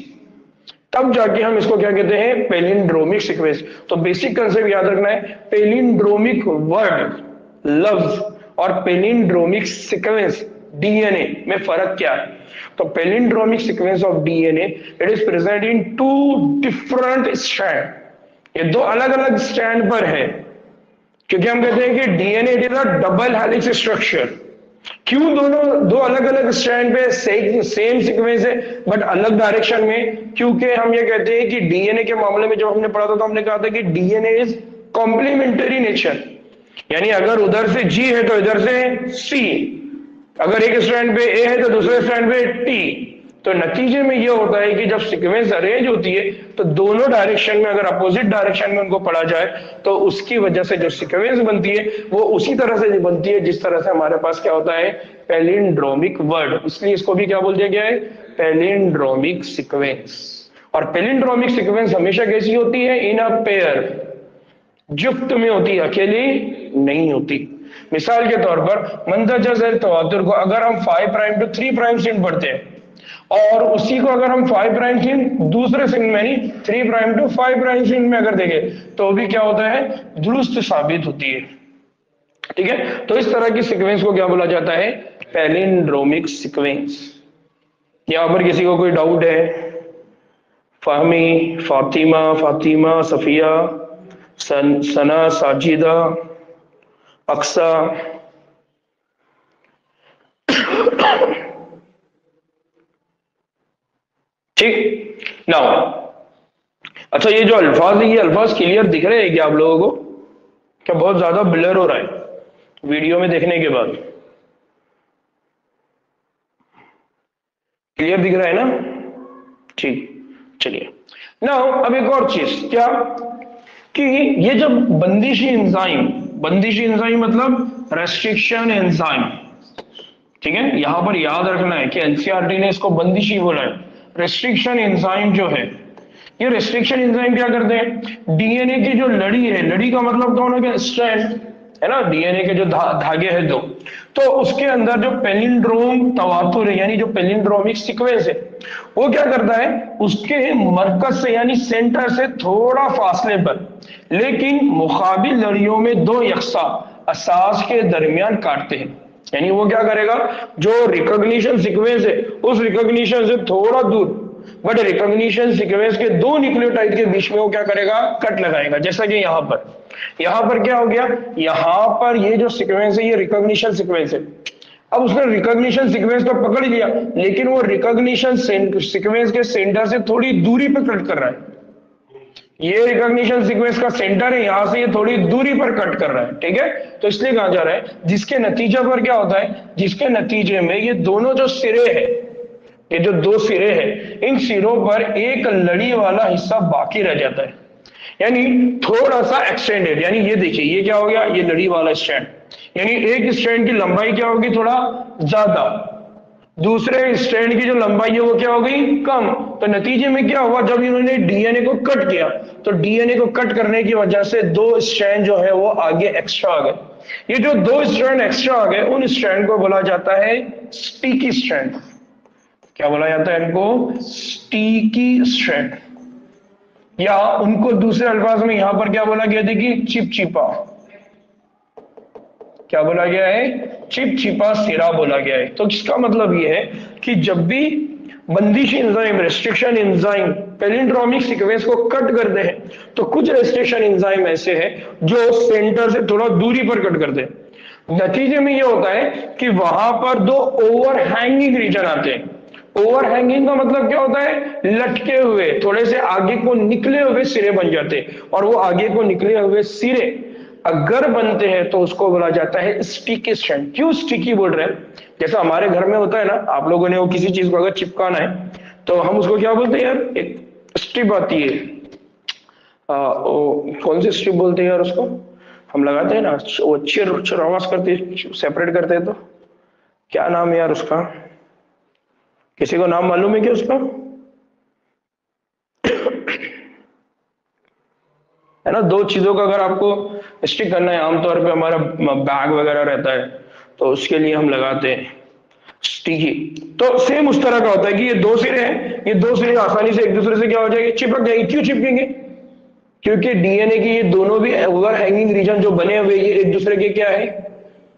A: तब जाके हम इसको क्या कहते हैं, पैलिंड्रोमिक सीक्वेंस। तो बेसिक कंसेप्ट याद रखना है, पैलिंड्रोमिक वर्ड लफ्ज और पैलिंड्रोमिक सीक्वेंस डीएनए में फर्क क्या है। तो palindromic sequence of DNA it is present in 2 different strand, ये दो अलग अलग स्ट्रैंड पर है, क्योंकि हम कहते हैं कि DNA it is a double helix structure. क्यों दोनों दो अलग अलग स्ट्रैंड पे सेम सीक्वेंस है बट अलग डायरेक्शन में, क्योंकि हम ये कहते हैं कि डीएनए के मामले में जब हमने पढ़ा था तो हमने कहा था कि डीएनए इज कॉम्प्लीमेंटरी नेचर, यानी अगर उधर से G है तो इधर से C, अगर एक स्ट्रैंड पे ए है तो दूसरे स्ट्रैंड पे टी। तो नतीजे में यह होता है कि जब सीक्वेंस अरेंज होती है तो दोनों डायरेक्शन में, अगर अपोजिट डायरेक्शन में उनको पढ़ा जाए तो उसकी वजह से जो सीक्वेंस बनती है वो उसी तरह से बनती है जिस तरह से हमारे पास क्या होता है, पैलिंड्रोमिक वर्ड। इसलिए इसको भी क्या बोल दिया गया है, पैलिंड्रोमिक सीक्वेंस। और पैलिंड्रोमिक सीक्वेंस हमेशा कैसी होती है, इन अ पेयर, जुफ्त में होती है, अकेली नहीं होती। मिसाल के तौर पर मंदरजा ज़ैल तवातुर को अगर हम 5 प्राइम टू 3 प्राइम सिंध पढ़ते हैं और उसी को अगर हम 5 प्राइम सिंध दूसरे सिंध में नहीं 3 प्राइम टू 5 प्राइम सिंध में अगर देखें तो भी क्या होता है, दुरुस्त साबित होती है। ठीक है, तो इस तरह की सीक्वेंस को क्या बोला जाता है, पैलिंड्रोमिक सीक्वेंस। यहां पर किसी को कोई डाउट है? फाहमी, फातिमा, फातिमा, सफिया, सना, साजिदा, अक्सा। ठीक, नाउ अच्छा, ये जो अल्फाज है ये अल्फाज क्लियर दिख रहे हैं क्या आप लोगों को? क्या बहुत ज्यादा ब्लर हो रहा है वीडियो में देखने के बाद? क्लियर दिख रहा है ना? ठीक, चलिए। नाउ अब एक और चीज क्या कि ये जब बंदिशी एंजाइम मतलब रेस्ट्रिक्शन एंजाइम, ठीक है, यहां पर याद रखना है कि एनसीईआरटी ने इसको बंदिशी बोला है। रेस्ट्रिक्शन एंजाइम जो है, ये रेस्ट्रिक्शन एंजाइम क्या करते हैं, डीएनए की जो लड़ी है, लड़ी का मतलब कौन हो गया, स्ट्रैंड है ना, डीएनए के जो धागे हैं दो, तो उसके अंदर जो पैलिंड्रोम तवातुर है यानी जो पैलिंड्रोमिक सीक्वेंस है वो क्या करता है, उसके मरकज से यानी सेंटर से थोड़ा फासले पर लेकिन मुकाबिल लड़ियों में दो यकसा असास के दरमियान काटते हैं। यानी वो क्या करेगा, जो रिकॉग्निशन सीक्वेंस है उस रिकॉग्निशन से थोड़ा दूर बट रिकॉग्निशन सीक्वेंस के दो न्यूक्लियोटाइड के बीच में वो क्या करेगा, कट लगाएगा। जैसा कि यहां पर क्या हो गया, यहां पर ये जो सीक्वेंस है ये रिकॉग्निशन सीक्वेंस है। अब उसने रिकॉग्निशन सीक्वेंस तो पकड़ लिया लेकिन वो रिकॉग्निशन सीक्वेंस के सेंटर से थोड़ी दूरी पर कट कर रहा है। ये रिकॉग्निशन सीक्वेंस का सेंटर है, यहां से ये थोड़ी दूरी पर कट कर रहा है। ठीक है, तो इसलिए कहा जा रहा है जिसके नतीजे पर क्या होता है, जिसके नतीजे में ये दोनों जो सिरे हैं, ये जो दो सिरे हैं, इन सिरों पर एक लड़ी वाला हिस्सा बाकी रह जाता है यानी थोड़ा सा एक्सटेंडेड। यानी ये देखिए ये क्या हो गया, ये लड़ी वाला स्ट्रैंड, यानी एक स्ट्रैंड की लंबाई क्या होगी, थोड़ा ज्यादा, दूसरे स्ट्रैंड की जो लंबाई है वो क्या हो गई, कम। तो नतीजे में क्या हुआ, जब इन्होंने डीएनए को कट किया तो डीएनए को कट करने की वजह से दो स्ट्रैंड जो है वो आगे एक्स्ट्रा आ गए। ये जो दो स्ट्रैंड एक्स्ट्रा आ गए उन स्ट्रैंड को बोला जाता है स्टिकी स्ट्रैंड। क्या बोला जाता है इनको, स्टिकी स्ट्रैंड, या उनको दूसरे अल्फाज में यहां पर क्या बोला गया, देखिए चिपचिपा। क्या बोला गया है, चिपचिपा सिरा बोला गया है। तो इसका मतलब यह है कि जब भी बंदिश enzyme, restriction enzyme palindromic sequence को कट करते हैं तो कुछ रेस्ट्रिक्शन एंजाइम ऐसे हैं जो सेंटर से थोड़ा दूरी पर कट करते हैं। नतीजे में यह होता है कि वहां पर दो ओवरहैंगिंग रीजन आते हैं। ओवरहैंगिंग का मतलब क्या होता है, लटके हुए, थोड़े से आगे को निकले हुए सिरे बन जाते हैं। और वो आगे को निकले हुए सिरे अगर बनते हैं तो उसको बोला जाता है स्टिकी स्ट्रैंड। क्यों स्टिकी बोल रहे हैं, जैसा हमारे घर में होता है ना, आप लोगों ने वो किसी चीज को अगर चिपकाना है तो हम उसको क्या बोलते हैं यार, एक स्ट्रिप आती है, कौन सी स्ट्रिप बोलते हैं यार उसको, हम लगाते हैं ना, वो चिर आवाज करते हैं, सेपरेट करते हैं, तो क्या नाम है यार उसका, किसी को नाम मालूम है क्या उसका? है ना, दो चीजों का अगर आपको स्टिक करना है, आमतौर पे हमारा बैग वगैरह रहता है तो उसके लिए हम लगाते हैं स्टिकी। तो सेम उस तरह का होता है कि ये दो सिरे हैं, ये दो सिरे आसानी से एक दूसरे से क्या हो जाएंगे, चिपक जाएंगे। क्यों चिपकेंगे, क्योंकि डीएनए की ये दोनों भी ओवर हैंगिंग रीजन जो बने हुए ये एक दूसरे के क्या है,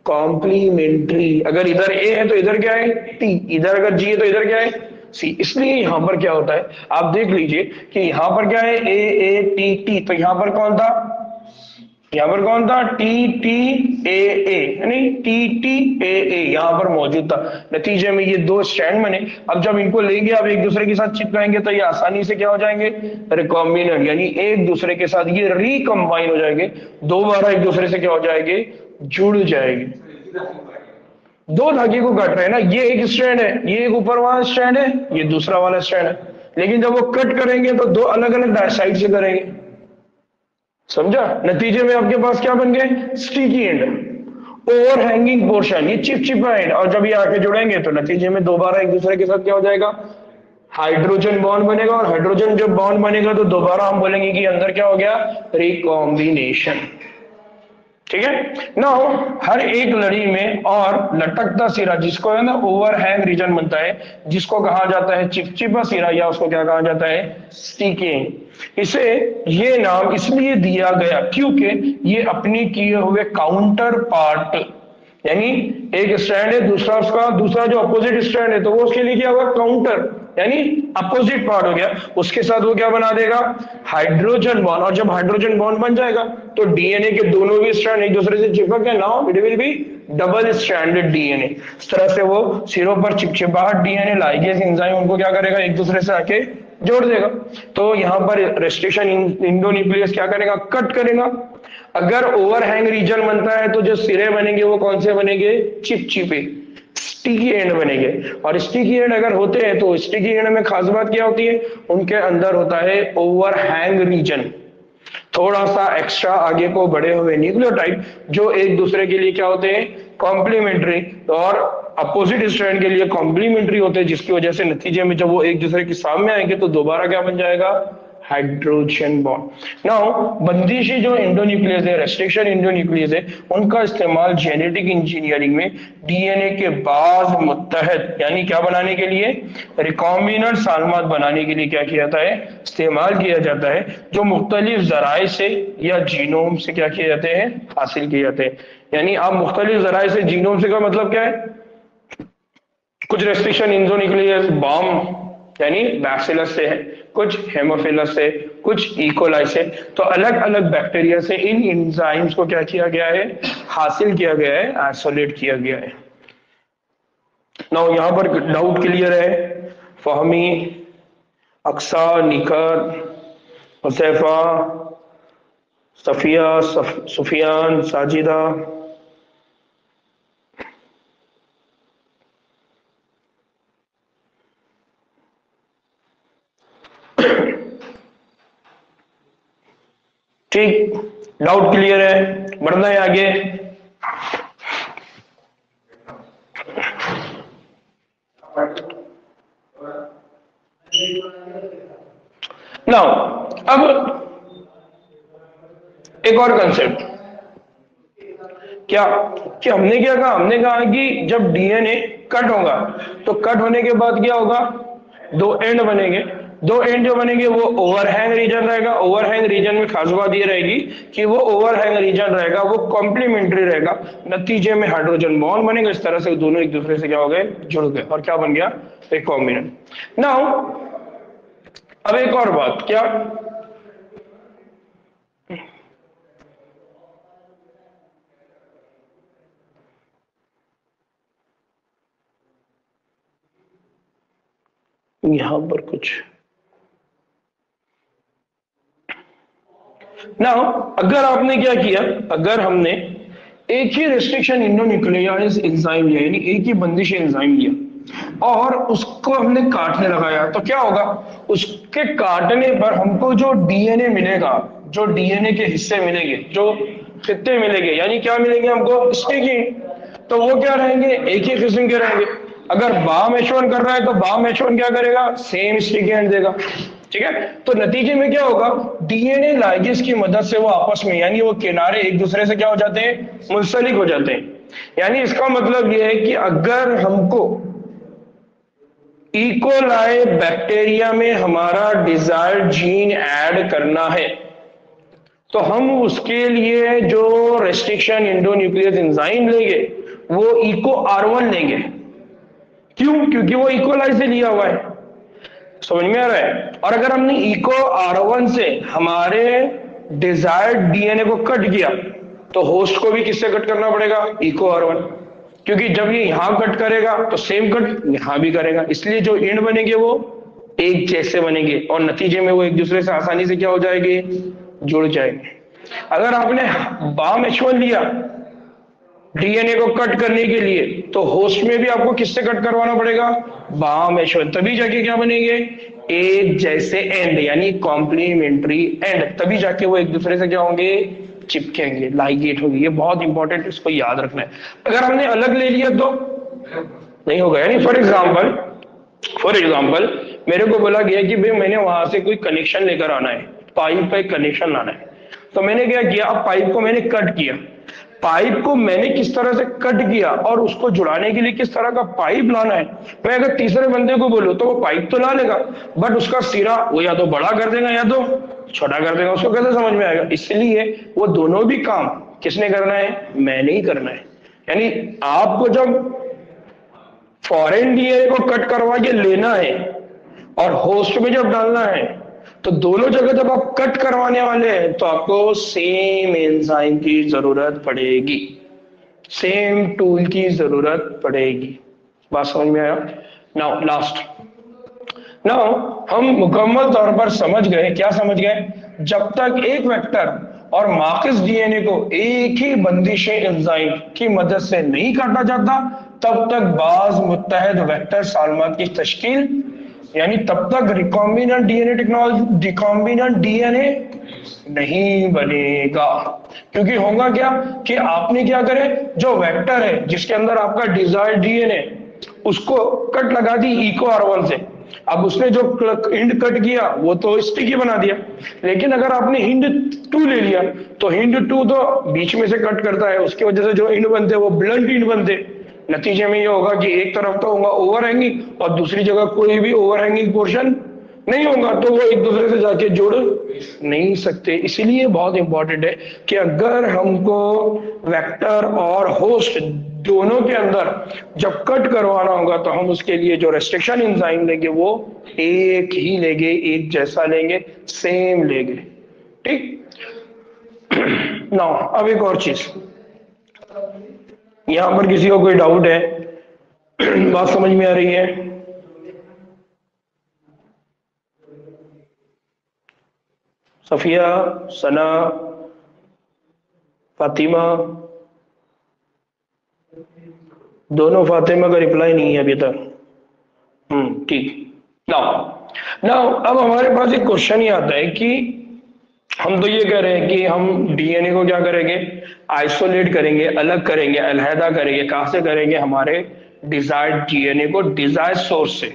A: कॉम्प्लीमेंट्री। अगर इधर ए है तो इधर क्या है, टी, इधर अगर जी है तो इधर क्या है, सी। इसलिए यहां पर क्या होता है, आप देख लीजिए कि यहां पर क्या है, ए टी टी, तो यहां पर कौन था, यहां पर कौन था, टी टी ए यानी टी टी ए यहां पर मौजूद था। नतीजे में ये दो स्ट्रैंड बने। अब जब इनको लेंगे आप एक दूसरे के साथ चिपकाएंगे तो ये आसानी से क्या हो जाएंगे, रिकॉम्बिनेंट, यानी एक दूसरे के साथ ये रिकम्बाइन हो जाएंगे, दोबारा एक दूसरे से क्या हो जाएंगे, जुड़ जाएंगे। दो धागे को काट रहे हैं ना, ये एक स्ट्रैंड है, ये एक ऊपर वाला स्ट्रैंड है, ये दूसरा वाला स्ट्रैंड है, लेकिन जब वो कट करेंगे तो दो अलग अलग साइड से करेंगे, समझा? नतीजे में आपके पास क्या बन गए? Sticky and, over hanging portion, ये चिपचिपा एंड, और जब ये आके जुड़ेंगे तो नतीजे में दोबारा एक दूसरे के साथ क्या हो जाएगा? हाइड्रोजन बॉन्ड बनेगा, और हाइड्रोजन जब बॉन्ड बनेगा तो दोबारा हम बोलेंगे कि अंदर क्या हो गया? रिकॉम्बिनेशन। ठीक है। नाउ हर एक लड़ी में और लटकता सिरा, जिसको है ना ओवरहैंग रीजन बनता है, जिसको कहा जाता है चिपचिपा सिरा, या उसको क्या कहा जाता है? स्टिकिंग। इसे ये नाम इसलिए दिया गया क्योंकि ये अपने किए हुए काउंटर पार्ट, यानी एक स्ट्रैंड है, दूसरा उसका दूसरा जो अपोजिट स्ट्रैंड है, तो वो उसके लिए क्या होगा? काउंटर, यानी अपोजिट पार्ट हो गया, उसके साथ वो क्या बना देगा? Hydrogen bond. और जब हाइड्रोजन बॉन्ड बन जाएगा तो डीएनए के दोनों भी स्ट्रैंड एक दूसरे से चिपक गए, now it will be double stranded DNA. इस तरह से वो सिरों पर चिपचिपाहट डीएनए लाइगेज एंजाइम उनको क्या करेगा? एक दूसरे से आके जोड़ देगा। तो यहाँ पर रेस्ट्रिक्शन इंडोन्यूक्लियस क्या करेगा? कट करेगा। अगर ओवरहैंग रीजन बनता है तो जो सिरे बनेंगे वो कौन से बनेंगे? चिपचिपे, स्टिकी एंड बनेंगे। और स्टिकी एंड अगर होते हैं तो स्टिकी एंड में खास बात क्या होती है? उनके अंदर होता है ओवरहैंग रीजन, थोड़ा सा एक्स्ट्रा आगे को बढ़े हुए न्यूक्लियोटाइड, जो एक दूसरे के लिए क्या होते हैं? कॉम्प्लीमेंट्री, और अपोजिट स्ट्रैंड के लिए कॉम्प्लीमेंट्री होते हैं, जिसकी वजह से नतीजे में जब वो एक दूसरे के सामने आएंगे तो दोबारा क्या बन जाएगा? Hydrogen bond. नाउ बंदिशी जो इंडोन्यूक्लियस है, रेस्ट्रिक्शन इंडोन्यूक्लियस है, उनका इस्तेमाल जेनेटिक इंजीनियरिंग में डीएनए के बाज मुत्तहद, यानी क्या बनाने के लिए? रिकॉम्बिनेंट सालमात बनाने के लिए क्या किया जाता है? इस्तेमाल किया जाता है, जो मुख्तलिफ जराए से या जीनोम से क्या किए जाते हैं? हासिल किए जाते हैं। यानी आप मुख्तलिफ जराए से, जीनोम से का मतलब क्या है? कुछ रेस्ट्रिक्शन इंडोन्यूक्लियस बॉम्ब यानी बैसिलस से है, कुछ हेमोफिलस से, कुछ इकोलाई से, तो अलग अलग बैक्टीरिया से इन एंजाइम्स को क्या किया गया है? हासिल किया गया है, आइसोलेट किया गया है। नाउ यहां पर डाउट क्लियर है? फहमी, अक्सा, निकर, हुसैफा, सफिया, सुफियान, साजिदा? ठीक, डाउट क्लियर है? बढ़ना है आगे। नाउ अब एक और कंसेप्ट, क्या कि हमने क्या कहा? हमने कहा कि जब डीएनए कट होगा तो कट होने के बाद क्या होगा? दो एंड बनेंगे। दो एंड जो बनेंगे वो ओवरहैंग रीजन रहेगा। ओवरहैंग रीजन में खास बात ये रहेगी कि वो ओवरहैंग रीजन रहेगा, वो कॉम्प्लीमेंट्री रहेगा, नतीजे में हाइड्रोजन बॉन्ड बनेगा। इस तरह से दोनों एक दूसरे से क्या हो गए? जुड़ गए, और क्या बन गया? रिकॉम्बिनेंट। नाउ अब एक और बात, क्या यहां पर कुछ नाउ अगर आपने क्या किया? अगर हमने एक ही रेस्ट्रिक्शन इंडोन्यूक्लियास एंजाइम लिया, यानी एक ही बंदिश एंजाइम लिया और उसको हमने काटने लगाया, तो क्या होगा? उसके काटने पर हमको जो डीएनए मिलेगा, जो डीएनए के हिस्से मिलेंगे, जो खित्ते मिलेंगे, यानी क्या मिलेंगे हमको? स्टिकी। तो वो क्या रहेंगे? एक ही किस्म के रहेंगे। अगर बाम H1 कर रहा है तो बाम H1 क्या करेगा? सेम स्टिकी एंड देगा। ठीक है। तो नतीजे में क्या होगा? डीएनए लाइगेज की मदद से वो आपस में, यानी वो किनारे एक दूसरे से क्या हो जाते हैं? मुंसलिक हो जाते हैं। यानी इसका मतलब यह है कि अगर हमको इकोलाई बैक्टीरिया में हमारा डिजायर्ड जीन ऐड करना है तो हम उसके लिए जो रेस्ट्रिक्शन इंडोन्यूक्लियस एंजाइम लेंगे वो इको R1 लेंगे। क्यों? क्योंकि वो इकोलाई से लिया हुआ है। समझ में आ रहा है? और अगर हमने इको R1 से हमारे डिजायर्ड डीएनए को कट किया तो होस्ट को भी किससे कट करना पड़ेगा? इको R1, क्योंकि जब ये यहां कट करेगा तो सेम कट यहां भी करेगा, इसलिए जो एंड बनेंगे वो एक जैसे बनेंगे और नतीजे में वो एक दूसरे से आसानी से क्या हो जाएंगे? जुड़ जाएंगे। अगर आपने बाम H1 लिया डीएनए को कट करने के लिए, तो होस्ट में भी आपको किससे कट करवाना पड़ेगा, बाम एच, तभी जाके क्या बनेंगे, एक जैसे एंड, यानी कॉम्प्लीमेंट्री एंड, तभी जाके वो एक दूसरे से क्या होंगे, चिपकेंगे, लाइगेट होगी। ये बहुत इंपॉर्टेंट, इसको याद रखना है। अगर हमने अलग ले लिया तो नहीं होगा। यानी फॉर एग्जाम्पल मेरे को बोला गया कि भाई मैंने वहां से कोई कनेक्शन लेकर आना है, पाइप पे कनेक्शन लाना है, तो मैंने क्या किया, अब पाइप को मैंने कट किया, पाइप को मैंने किस तरह से कट किया और उसको जुड़ाने के लिए किस तरह का पाइप लाना है, मैं अगर तीसरे बंदे को बोलूं तो वो पाइप तो ला लेगा, बट उसका सिरा वो या तो बड़ा कर देगा या तो छोटा कर देगा, उसको कैसे समझ में आएगा। इसलिए वो दोनों भी काम किसने करना है, मैंने ही करना है। यानी आपको जब फॉरेन डीएनए को कट करवा के लेना है और होस्ट में जब डालना है, तो दोनों जगह जब आप कट करवाने वाले हैं तो आपको सेम एंजाइम की जरूरत पड़ेगी, सेम टूल की जरूरत पड़ेगी। बात समझ में आया। नाउ लास्ट, नाउ हम मुकम्मल तौर पर समझ गए, क्या समझ गए, जब तक एक वेक्टर और मार्कस डीएनए को एक ही बंदिश एंजाइम की मदद से नहीं काटा जाता, तब तक बाज मुत्तहद वेक्टर सालमात की तश्कील, यानी तब तक recombinant DNA technology, recombinant DNA नहीं बनेगा। क्योंकि होगा क्या कि आपने क्या करे, जो वेक्टर है जिसके अंदर आपका डिजायर्ड डीएनए, उसको कट लगा दी इको R1 से, अब उसने जो हिंड कट किया वो तो स्टिकी बना दिया, लेकिन अगर आपने हिंड 2 ले लिया तो हिंड 2 तो बीच में से कट करता है, उसकी वजह से जो हिंड बनते हैं वो ब्लंट हिंड बनते, नतीजे में ये होगा कि एक तरफ तो होगा ओवरहैंगिंग और दूसरी जगह कोई भी ओवरहैंगिंग पोर्शन नहीं होगा, तो वो एक दूसरे से जाके जुड़ नहीं सकते। इसीलिए बहुत इंपॉर्टेंट है कि अगर हमको वेक्टर और होस्ट दोनों के अंदर जब कट करवाना होगा तो हम उसके लिए जो रेस्ट्रिक्शन एंजाइम लेंगे वो एक ही लेंगे, एक जैसा लेंगे, सेम लेंगे। ठीक। नाउ अब एक और चीज, यहां पर किसी को कोई डाउट है, बात समझ में आ रही है? सफिया, सना, फातिमा, दोनों फातिमा का रिप्लाई नहीं है अभी तक। ठीक। नाउ नाउ अब हमारे पास एक क्वेश्चन ही आता है कि हम तो ये कह रहे हैं कि हम डीएनए को क्या करेंगे, आइसोलेट करेंगे, अलग करेंगे, अलहदा करेंगे। कहां से करेंगे, हमारे डिजायर्ड डीएनए को डिजायर्ड सोर्स से।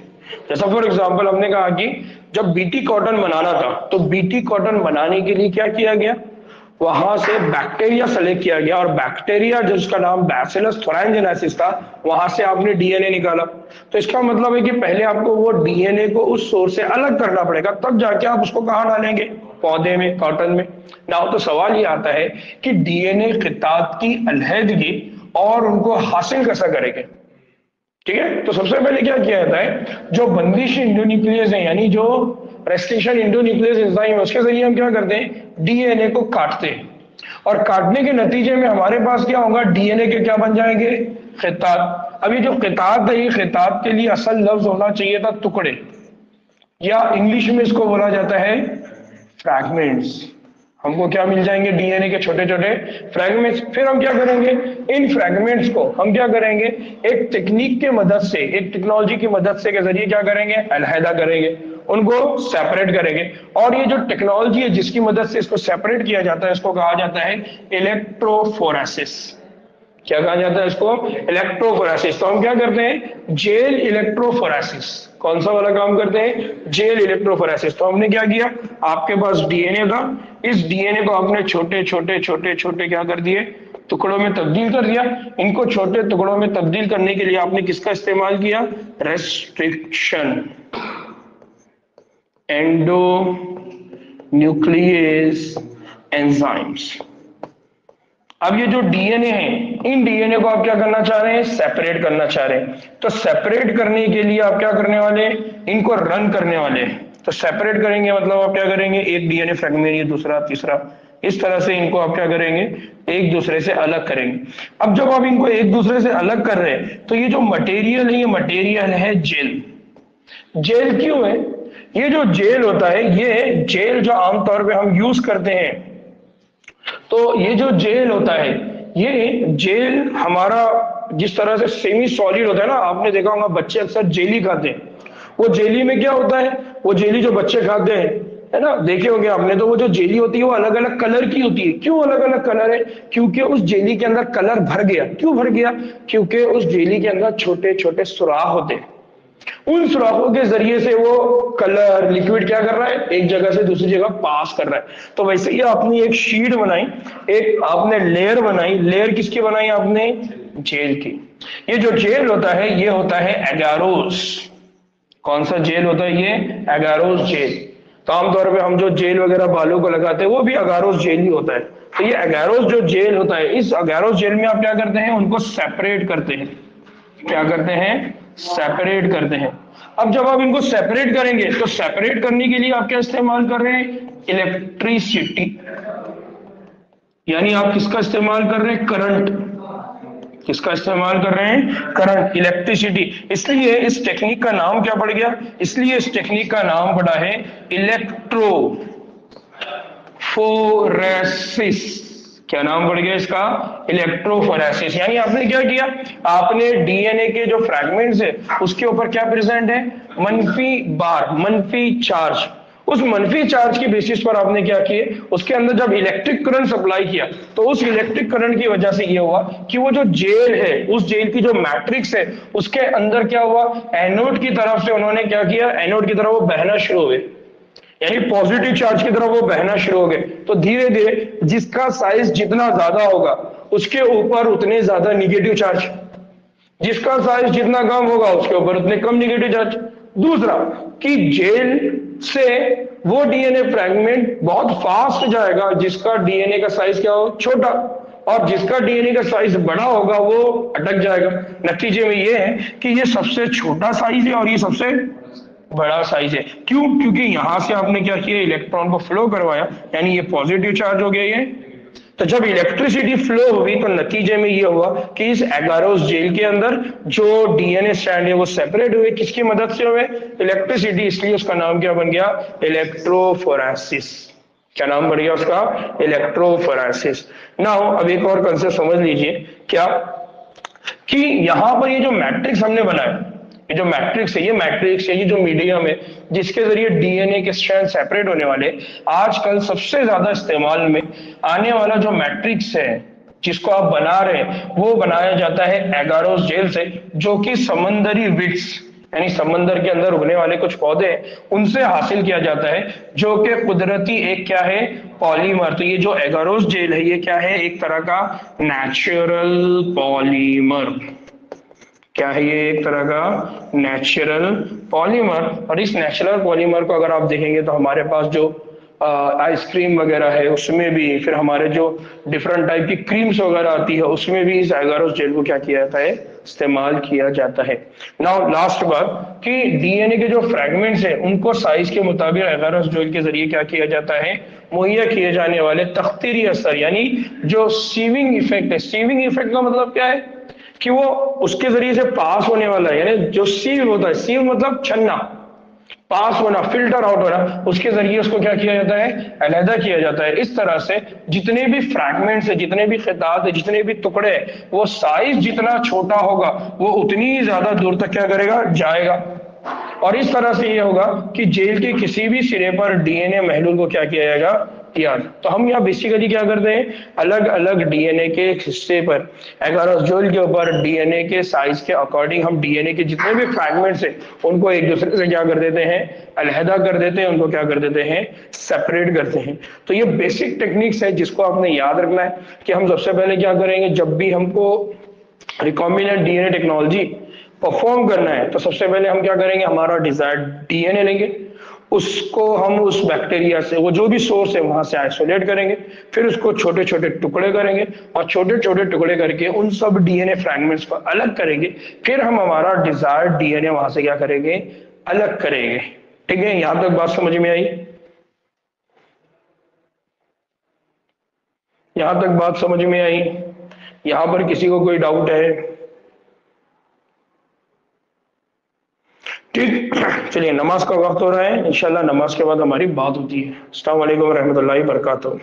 A: जैसा फॉर एग्जांपल हमने कहा कि जब बीटी कॉटन बनाना था तो बीटी कॉटन बनाने के लिए क्या किया गया, वहां से बैक्टीरिया सेलेक्ट किया गया और बैक्टीरिया जिसका नाम बैसिलस थोराइनजेनेसिस था, वहां से आपने डीएनए निकाला। तो इसका मतलब है कि पहले आपको वो डीएनए को उस सोर्स से अलग करना पड़ेगा, तब जाके आप उसको कहां डालेंगे, पौधे में, कॉटन में। नाउ तो सवाल ये आता है कि डीएनए खिताब की अलहदगी और उनको हासिल कैसा करेंगे। ठीक है, तो सबसे पहले क्या किया जाता है, जो बंदिश इंडोन्यूक्लियस है, यानी जो रेस्ट्रिक्शन इंडोन्यूक्लियस एंजाइम है, उसके जरिए हम क्या करते हैं, डीएनए को काटते हैं, और काटने के नतीजे में हमारे पास क्या होगा, डीएनए के क्या बन जाएंगे, खिताब। अभी जो खिताब है, ये खिताब के लिए असल लफ्ज होना चाहिए था टुकड़े, या इंग्लिश में इसको बोला जाता है फ्रैगमेंट्स। हमको क्या मिल जाएंगे, डीएनए के छोटे छोटे फ्रैगमेंट्स। फिर हम क्या करेंगे, इन फ्रैगमेंट्स को हम क्या करेंगे, एक टेक्निक के मदद से, एक टेक्नोलॉजी की मदद से के जरिए क्या करेंगे, अलहदा करेंगे, उनको सेपरेट करेंगे। और ये जो टेक्नोलॉजी है जिसकी मदद से इसको सेपरेट किया जाता है, इसको कहा जाता है इलेक्ट्रोफोरेसिस। क्या कहा जाता है इसको, इलेक्ट्रोफोरेसिस। तो हम क्या करते हैं, जेल इलेक्ट्रोफोरेसिस। कौन सा वाला काम करते हैं, जेल इलेक्ट्रोफोरेसिस। तो हमने क्या किया, आपके पास डीएनए था, इस डीएनए को आपने छोटे छोटे छोटे छोटे क्या कर दिए, टुकड़ों में तब्दील कर दिया। इनको छोटे टुकड़ों में तब्दील करने के लिए आपने किसका इस्तेमाल किया, रेस्ट्रिक्शन एंडो न्यूक्लियस एंजाइम्स। अब ये जो डीएनए है, इन डीएनए को आप क्या करना चाह रहे हैं, सेपरेट करना चाह रहे हैं। तो सेपरेट करने के लिए आप क्या करने वाले हैं, इनको रन करने वाले हैं। तो सेपरेट करेंगे मतलब आप क्या करेंगे, एक डीएनए फ्रैगमेंट, ये दूसरा, तीसरा, इस तरह से इनको आप क्या करेंगे, एक दूसरे से अलग करेंगे। अब जब आप इनको एक दूसरे से अलग कर रहे हैं तो ये जो मटेरियल है, ये मटेरियल है जेल। जेल क्यों है, ये जो जेल होता है, ये जेल जो आमतौर पे हम यूज करते हैं, तो ये जो जेल होता है ये जेल हमारा जिस तरह से सेमी सॉलिड होता है ना, आपने देखा होगा बच्चे अक्सर जेली खाते हैं। वो जेली में क्या होता है, वो जेली जो बच्चे खाते हैं, है ना, देखे होंगे आपने, तो वो जो जेली होती है वो अलग अलग कलर की होती है। क्यों अलग अलग कलर है? क्योंकि उस जेली के अंदर कलर भर गया। क्यों भर गया? क्योंकि उस जेली के अंदर छोटे छोटे सुराख होते हैं। उन सुराखों के जरिए से वो कलर लिक्विड क्या कर रहा है, एक जगह से दूसरी जगह पास कर रहा है। तो वैसे ही आपने एक शीट बनाई, एक आपने लेयर बनाई। लेयर किसकी बनाई आपने? जेल की। ये जो जेल होता है ये होता है एगारोस। कौन सा जेल होता है ये? Agarose gel. तो आमतौर पे हम जो जेल वगैरह बालों को लगाते हैं वो भी एगारोस जेल ही होता है। तो ये एगारोस जो जेल होता है, इस एगारोस जेल में आप क्या करते हैं, उनको सेपरेट करते हैं। क्या करते हैं? सेपरेट करते हैं। अब जब आप इनको सेपरेट करेंगे तो सेपरेट करने के लिए आप क्या इस्तेमाल कर रहे हैं? इलेक्ट्रिसिटी। यानी आप किसका इस्तेमाल कर रहे हैं? करंट। किसका इस्तेमाल कर रहे हैं? Current, electricity. इसलिए इस टेक्निक का नाम क्या पड़ गया? इसलिए इस टेक्निक का नाम पड़ा है इलेक्ट्रो फोरेसिस। क्या नाम पड़ गया इसका? इलेक्ट्रोफोरेसिस। यानी आपने क्या किया, आपने डीएनए के जो फ्रैगमेंट्स है उसके ऊपर क्या प्रेजेंट है? मनफी बार, मनफी चार्ज। उस मनफी चार्ज की बेसिस पर आपने क्या किए, उसके अंदर जब इलेक्ट्रिक करंट सप्लाई किया तो उस इलेक्ट्रिक करंट की वजह से ये हुआ कि वो जो जेल है, उस जेल की जो मैट्रिक्स है उसके अंदर क्या हुआ, एनोड की तरफ से उन्होंने क्या किया, एनोड की तरफ वो बहना शुरू हुए। यानी पॉजिटिव चार्ज की तरफ वो बहना शुरू हो गए। तो धीरे धीरे जिसका साइज जितना ज्यादा होगा उसके ऊपर उतने ज्यादा निगेटिव चार्ज, जिसका साइज जितना कम होगा उसके ऊपर उतने कम निगेटिव चार्ज। दूसरा कि जेल से वो डीएनए फ्रैगमेंट बहुत फास्ट जाएगा जिसका डीएनए का साइज क्या हो, छोटा, और जिसका डीएनए का साइज बड़ा होगा वो अटक जाएगा। नतीजे में ये है कि ये सबसे छोटा साइज है और ये सबसे बड़ा साइज है। क्यों? क्योंकि यहां से आपने क्या किया, इलेक्ट्रॉन को फ्लो करवाया, यानी ये पॉजिटिव चार्ज हो गया ये। तो जब इलेक्ट्रिसिटी फ्लो हुई तो नतीजे में ये हुआ कि इस एगारोस जेल के अंदर जो डीएनए स्ट्रैंड है वो सेपरेट हुए। किसकी मदद से हुए? इलेक्ट्रिसिटी। इसलिए उसका नाम क्या बन गया? इलेक्ट्रोफोरेसिस। क्या नाम बढ़ गया उसका? इलेक्ट्रोफोरेसिस। नाउ अब एक और कंसेप्ट समझ लीजिए, क्या कि यहां पर ये जो मैट्रिक्स हमने बनाया, ये जो मैट्रिक्स है, ये मैट्रिक्स है, ये जो मीडियम है जिसके जरिए डीएनए के स्ट्रैंड सेपरेट होने वाले, आजकल सबसे ज्यादा इस्तेमाल में आने वाला जो मैट्रिक्स है जिसको आप बना रहे हैं वो बनाया जाता है एगारोस जेल से, जो कि समंदरी विट्स यानी समंदर के अंदर उगने वाले कुछ पौधे हैं उनसे हासिल किया जाता है, जो कि कुदरती एक क्या है, पॉलीमर। तो ये जो एगारोस जेल है ये क्या है, एक तरह का नेचुरल पॉलीमर। क्या है ये? एक तरह का नेचुरल पॉलीमर। और इस नेचुरल पॉलीमर को अगर आप देखेंगे तो हमारे पास जो आइसक्रीम वगैरह है उसमें भी, फिर हमारे जो डिफरेंट टाइप की क्रीम्स वगैरह आती है उसमें भी इस एगारोस जेल को क्या किया जाता है, इस्तेमाल किया जाता है। नाउ लास्ट बात कि डीएनए के जो फ्रैगमेंट्स हैं उनको साइज के मुताबिक एगारोस जेल के जरिए क्या किया जाता है, मुहैया किए जाने वाले तख्तीरी असर यानी जो सीविंग इफेक्ट है। सीविंग इफेक्ट का मतलब क्या है कि वो उसके जरिए से पास होने वाला है, यानी जो सीव होता है, सीव मतलब छन्ना, पास होना, फिल्टर आउट होना, उसके जरिए उसको क्या किया जाता है, अलहदा किया जाता है। इस तरह से जितने भी फ्रैगमेंट्स है, जितने भी खितात है, जितने भी टुकड़े हैं, वो साइज जितना छोटा होगा वो उतनी ही ज्यादा दूर तक क्या करेगा, जाएगा। और इस तरह से ये होगा कि जेल के किसी भी सिरे पर डीएनए महलूल को क्या किया जाएगा, याद। तो हम यहाँ बेसिकली क्या करते हैं, अलग अलग डीएनए के हिस्से पर एगारोस जेल के ऊपर डीएनए के साइज के अकॉर्डिंग हम डीएनए के जितने भी फ्रैगमेंट्स हैं उनको एक दूसरे से क्या कर देते हैं, अलहदा कर देते हैं, उनको क्या कर देते हैं, सेपरेट करते हैं। तो ये बेसिक टेक्निक्स है जिसको आपने याद रखना है कि हम सबसे पहले क्या करेंगे, जब भी हमको रिकॉम्बिनेंट डीएनए टेक्नोलॉजी परफॉर्म करना है तो सबसे पहले हम क्या करेंगे, हमारा डिजायर्ड डीएनए लेंगे, उसको हम उस बैक्टीरिया से, वो जो भी सोर्स है वहां से आइसोलेट करेंगे, फिर उसको छोटे छोटे टुकड़े करेंगे और छोटे छोटे टुकड़े करके उन सब डीएनए फ्रैगमेंट्स को अलग करेंगे, फिर हम हमारा डिजायर्ड डीएनए वहां से क्या करेंगे, अलग करेंगे। ठीक है, यहां तक बात समझ में आई? यहां तक बात समझ में आई? यहां पर किसी को कोई डाउट है? ठीक, चलिए नमाज का वक्त हो रहा है, इंशाल्लाह नमाज के बाद हमारी बात होती है। अस्सलाम वालेकुम रहमतुल्लाहि व बरकातहू।